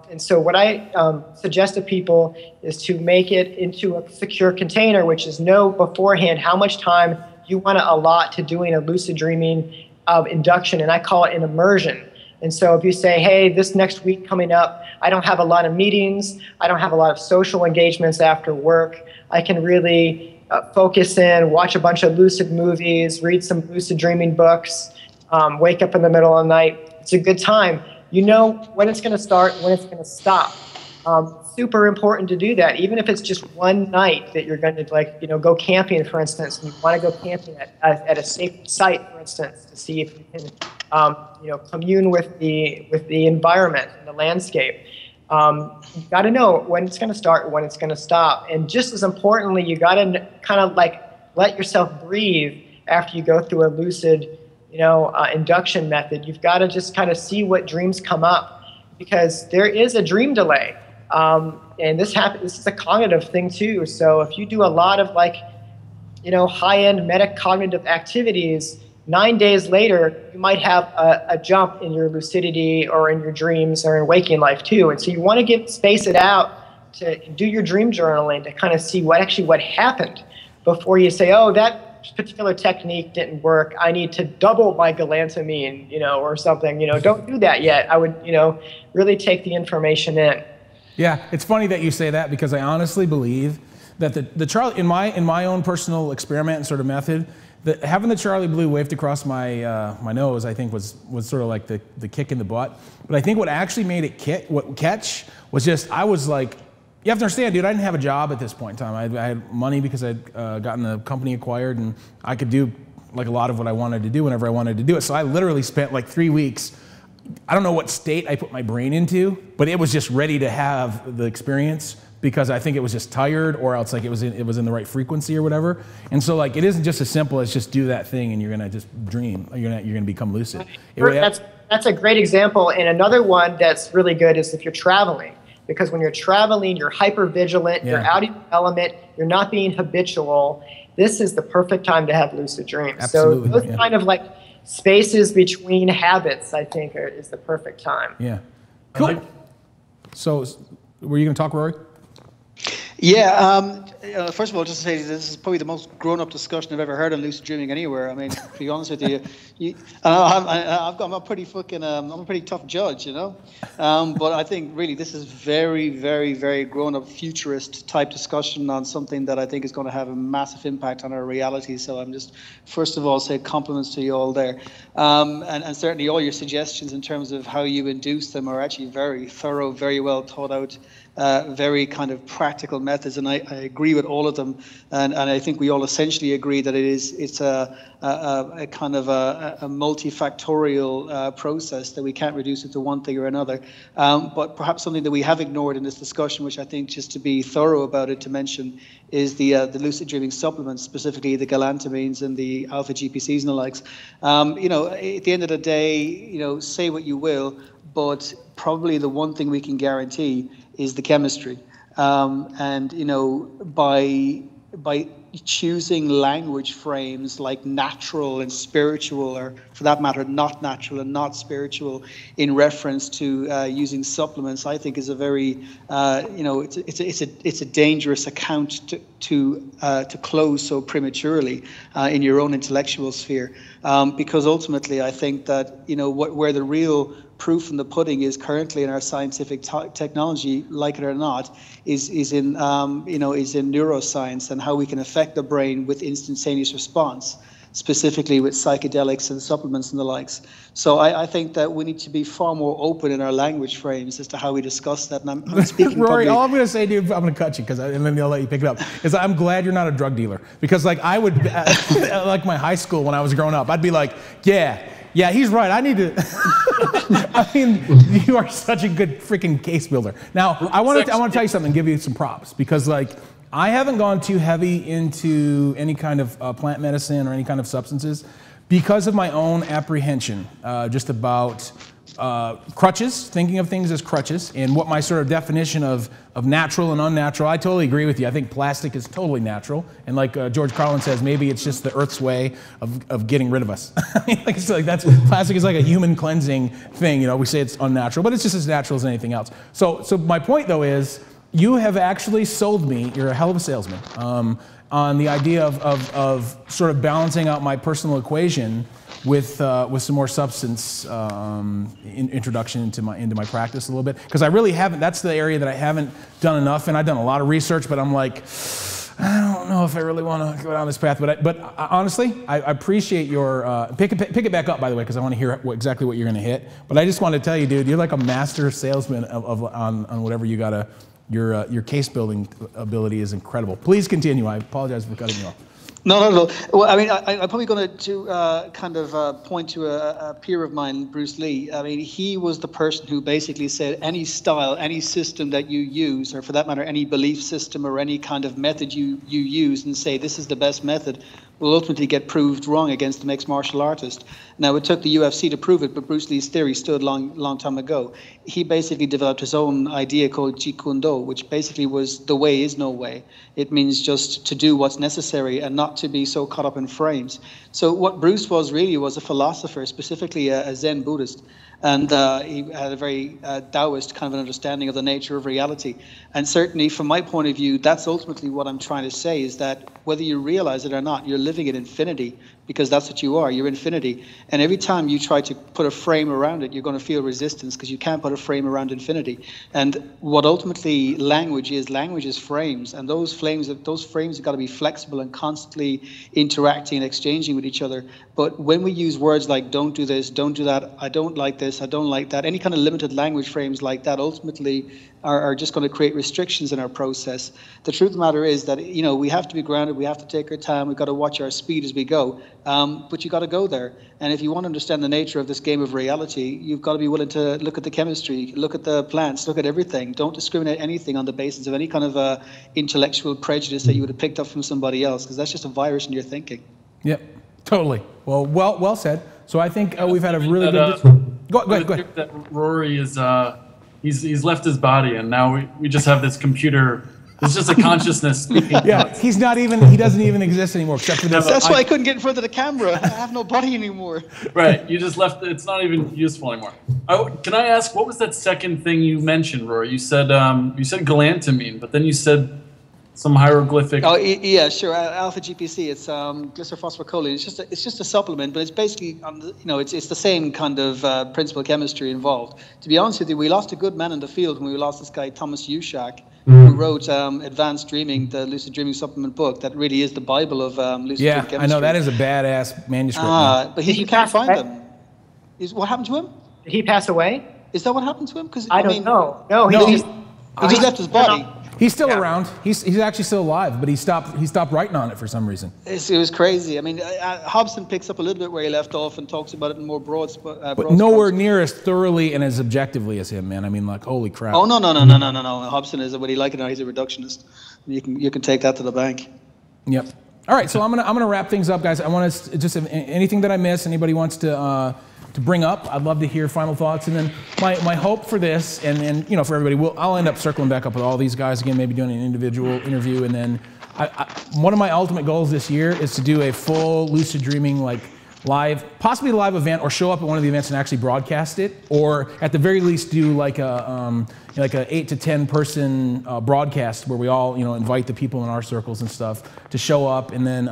And so what I suggest to people is to make it into a secure container, which is know beforehand how much time you want to allot to doing a lucid dreaming induction, and I call it an immersion. And so if you say, hey, this next week coming up, I don't have a lot of meetings, I don't have a lot of social engagements after work, I can really focus in, watch a bunch of lucid movies, read some lucid dreaming books, wake up in the middle of the night. It's a good time. You know when it's going to start, when it's going to stop. Super important to do that, even if it's just one night that you're going to go camping, for instance, and you want to go camping at a safe site, for instance, to see if you can commune with the environment and the landscape. You got to know when it's going to start, when it's going to stop, and just as importantly, you got to kind of like let yourself breathe after you go through a lucid, induction method. You've got to just kind of see what dreams come up, because there is a dream delay, and this is a cognitive thing too. So if you do a lot of high-end metacognitive activities, 9 days later, you might have a jump in your lucidity or in your dreams or in waking life too. And so you want to space it out to do your dream journaling to kind of see what happened before you say, oh, that particular technique didn't work. I need to double my galantamine, or something. Don't do that yet. I would, really take the information in. Yeah, it's funny that you say that, because I honestly believe that the Charlie, in my own personal experiment and sort of method, having the Charlie Blue waved across my my nose, I think was sort of like the kick in the butt. But I think what actually made it catch was just, I was like, you have to understand, dude, I didn't have a job at this point in time. I had money because I'd gotten the company acquired, and I could do like a lot of what I wanted to do whenever I wanted to do it. So I literally spent like 3 weeks, I don't know what state I put my brain into, but it was just ready to have the experience, because I think it was just tired, or else like it was in the right frequency or whatever. And so like, it isn't just as simple as just do that thing and you're gonna just dream, or you're gonna become lucid. That's a great example. And another one that's really good is if you're traveling, because when you're traveling, you're hyper vigilant, you're out of your element, you're not being habitual. This is the perfect time to have lucid dreams. Absolutely. So those kind of like spaces between habits, I think, is the perfect time. Yeah. Cool. So, were you gonna talk, Rory? Yeah, first of all, just to say this is probably the most grown-up discussion I've ever heard on lucid dreaming anywhere. I mean, to be honest with you, I'm a pretty tough judge, but I think really this is very, very, very grown-up futurist type discussion on something that I think is going to have a massive impact on our reality. So I'm just, first of all, say compliments to you all there, and certainly all your suggestions in terms of how you induce them are actually very thorough, very well thought out. Very kind of practical methods, and I agree with all of them, and I think we all essentially agree that it's a kind of a multifactorial process, that we can't reduce it to one thing or another. But perhaps something that we have ignored in this discussion, which I think, just to be thorough about it, to mention, is the lucid dreaming supplements, specifically the galantamines and the alpha GPCs and the likes. At the end of the day, say what you will, but probably the one thing we can guarantee is the chemistry, and by choosing language frames like natural and spiritual, or for that matter, not natural and not spiritual, in reference to using supplements, I think is a very, it's a dangerous account to close so prematurely in your own intellectual sphere, because ultimately I think that where the real proof in the pudding is currently in our scientific technology, like it or not, is in neuroscience and how we can affect the brain with instantaneous response, specifically with psychedelics and supplements and the likes. So I think that we need to be far more open in our language frames as to how we discuss that. And I'm speaking Rory, all I'm going to say, dude, I'm going to cut you, and then I'll let you pick it up, is I'm glad you're not a drug dealer. Because like I would, like my high school when I was growing up, I'd be like, yeah, he's right. I need to. I mean, you are such a good freaking case builder. Now, I want to tell you something, give you some props, because like I haven't gone too heavy into any kind of plant medicine or any kind of substances because of my own apprehension, just about crutches, thinking of things as crutches, and what my sort of definition of natural and unnatural. I totally agree with you. I think plastic is totally natural, and like George Carlin says, maybe it's just the Earth's way of getting rid of us. I mean, it's like plastic is like a human cleansing thing. We say it's unnatural, but it's just as natural as anything else. So my point though is, you have actually sold me. You're a hell of a salesman on the idea of sort of balancing out my personal equation with some more substance introduction into my practice a little bit, because I really haven't. That's the area that I haven't done enough, and I've done a lot of research, but I'm like, I don't know if I really want to go down this path. But honestly, I appreciate your pick it back up, by the way, because I want to hear exactly what you're going to hit. But I just want to tell you, dude, you're like a master salesman on whatever you gotta. Your case building ability is incredible. Please continue. I apologize for cutting you off. No, not at all. Well, I mean, I'm probably going to kind of point to a peer of mine, Bruce Lee. I mean, he was the person who basically said any style, any system that you use, or for that matter, any belief system or any kind of method you use and say this is the best method, will ultimately get proved wrong against the mixed martial artist. Now, it took the UFC to prove it, but Bruce Lee's theory stood long time ago. He basically developed his own idea called Jeet Kune Do, which basically was the way is no way. It means just to do what's necessary and not to be so caught up in frames. So what Bruce was really was a philosopher, specifically a Zen Buddhist. And he had a very Taoist kind of an understanding of the nature of reality. And certainly from my point of view, that's ultimately what I'm trying to say, is that whether you realize it or not, you're living in infinity, because that's what you are. You're infinity. And every time you try to put a frame around it, you're going to feel resistance, because you can't put a frame around infinity. And what ultimately language is frames. And those frames have got to be flexible and constantly interacting and exchanging with each other. But when we use words like don't do this, don't do that, I don't like this, I don't like that, any kind of limited language frames like that ultimately are just going to create restrictions in our process. The truth of the matter is that, you know, we have to be grounded, we have to take our time, we've got to watch our speed as we go, but you got to go there. And if you want to understand the nature of this game of reality, you've got to be willing to look at the chemistry, look at the plants, look at everything. Don't discriminate anything on the basis of any kind of intellectual prejudice that you would have picked up from somebody else, because that's just a virus in your thinking. Yep, totally. Well said. So I think we've had a really good... Go ahead. That Rory is... He's left his body, and now we just have this computer. It's just a consciousness speaking. Yeah, he doesn't even exist anymore, except for this. That's why I couldn't get in front of the camera. I have no body anymore. Right, you just left. It's not even useful anymore. Can I ask, what was that second thing you mentioned, Rory? You said galantamine, but then you said some hieroglyphic. Oh yeah, sure. Alpha GPC. It's glycerphosphorcholine. It's just a supplement, but it's basically it's the same kind of principal chemistry involved. To be honest with you, we lost a good man in the field when we lost this guy Thomas Ushak, who wrote Advanced Dreaming, the lucid dreaming supplement book. That really is the Bible of lucid dream chemistry. I know, that is a badass manuscript. But you can't find them. What happened to him? Did he pass away? Is that what happened to him? Because I don't know. No, he just left his body. He's still around. He's actually still alive, but he stopped writing on it for some reason. It was crazy. I mean, Hobson picks up a little bit where he left off and talks about it in more broad. But nowhere near as thoroughly and as objectively as him, man. I mean, like, holy crap. Oh no. Hobson is, whether you like it or not, he's a reductionist. You can take that to the bank. Yep. All right, so I'm gonna wrap things up, guys. I want to just, if anything that I miss, anybody wants to bring up, I'd love to hear final thoughts. And then my hope for this, and for everybody, I'll end up circling back up with all these guys again, maybe doing an individual interview. And then one of my ultimate goals this year is to do a full lucid dreaming, like possibly a live event, or show up at one of the events and actually broadcast it, or at the very least do like a 8 to 10 person broadcast where we all invite the people in our circles and stuff to show up, and then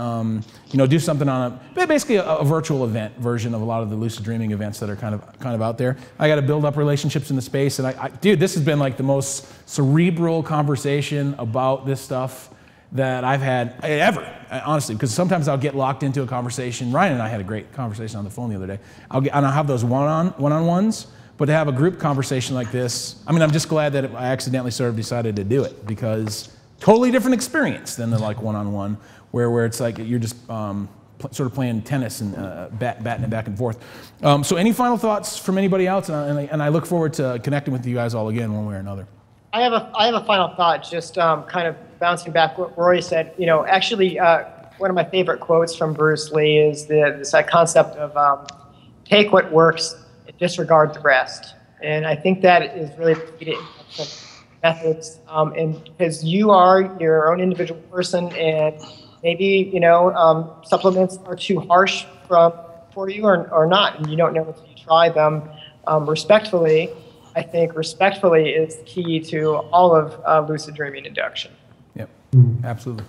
do something on basically a virtual event version of a lot of the lucid dreaming events that are kind of out there. I got to build up relationships in the space, and dude, this has been like the most cerebral conversation about this stuff that I've had ever, honestly, because sometimes I'll get locked into a conversation. Ryan and I had a great conversation on the phone the other day. I'll have those one-on-ones, but to have a group conversation like this, I mean, I'm just glad that I accidentally sort of decided to do it, because totally different experience than the like one-on-one, where it's like you're just sort of playing tennis and batting it back and forth. So any final thoughts from anybody else? And I look forward to connecting with you guys all again one way or another. I have a final thought, just kind of bouncing back what Rory said. Actually, one of my favorite quotes from Bruce Lee is this concept of take what works and disregard the rest. And I think that is really the methods, and because you are your own individual person, and maybe supplements are too harsh for you or not, and you don't know until you try them. Respectfully, I think respectfully is the key to all of lucid dreaming induction. Yep, absolutely.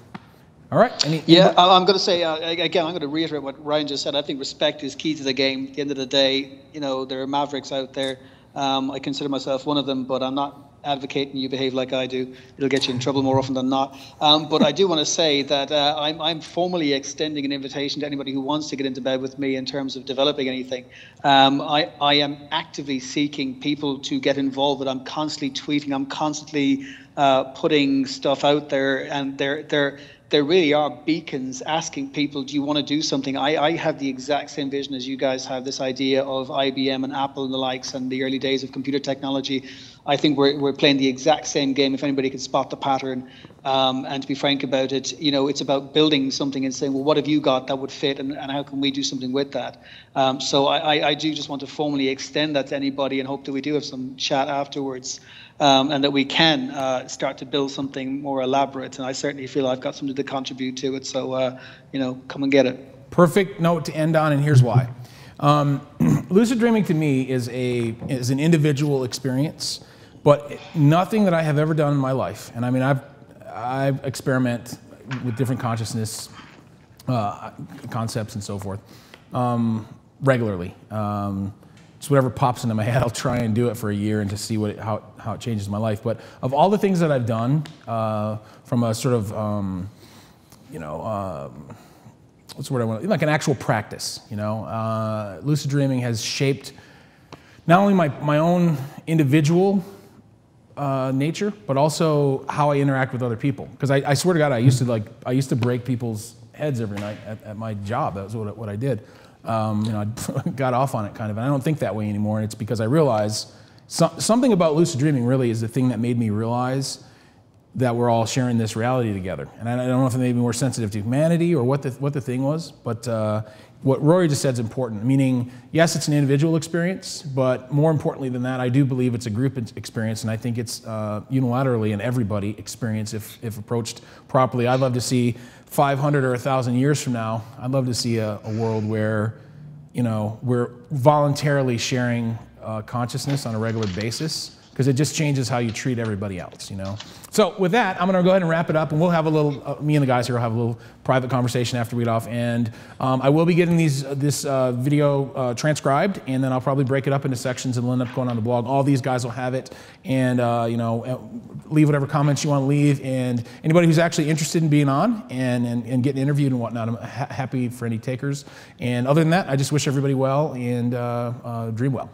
All right. I'm going to say, again, I'm going to reiterate what Ryan just said. I think respect is key to the game. At the end of the day, there are mavericks out there. I consider myself one of them, but I'm not advocating you behave like I do. It'll get you in trouble more often than not. But I do want to say that I'm formally extending an invitation to anybody who wants to get into bed with me in terms of developing anything. I am actively seeking people to get involved, but I'm constantly tweeting. I'm constantly putting stuff out there, and there there really are beacons asking people, do you want to do something? I have the exact same vision as you guys have, this idea of IBM and Apple and the likes and the early days of computer technology. I think we're playing the exact same game, if anybody could spot the pattern. And to be frank about it, you know, it's about building something and saying, well, what have you got that would fit, and how can we do something with that? So I do just want to formally extend that to anybody, and hope that we do have some chat afterwards. And that we can start to build something more elaborate. And I certainly feel I've got something to contribute to it. So, you know, come and get it. Perfect note to end on, and here's why. Lucid dreaming to me is an individual experience, but nothing that I have ever done in my life. And I mean, I experiment with different consciousness concepts and so forth regularly. Just whatever pops into my head, I'll try and do it for a year and to see how it changes my life. But of all the things that I've done, from a sort of, you know, what's the word I want? Like an actual practice, you know. Lucid dreaming has shaped not only my own individual nature, but also how I interact with other people. Because I swear to God, I used to break people's heads every night at my job. That was what I did. You know, I got off on it kind of, and I don't think that way anymore. And it's because I realize something about lucid dreaming really is the thing that made me realize that we're all sharing this reality together. And I don't know if it made me more sensitive to humanity or what the thing was, but what Rory just said is important. Meaning, yes, it's an individual experience, but more importantly than that, I do believe it's a group experience, and I think it's unilaterally an everybody experience if approached properly. I'd love to see 500 or 1,000 years from now, I'd love to see a world where, you know, we're voluntarily sharing consciousness on a regular basis, because it just changes how you treat everybody else, you know. So with that, I'm going to go ahead and wrap it up, and we'll have a little, me and the guys here will have a little private conversation after we get off, and I will be getting this video transcribed, and then I'll probably break it up into sections and it'll end up going on the blog. All these guys will have it, and you know, leave whatever comments you want to leave, and anybody who's actually interested in being on and getting interviewed and whatnot, I'm happy for any takers. And other than that, I just wish everybody well and dream well.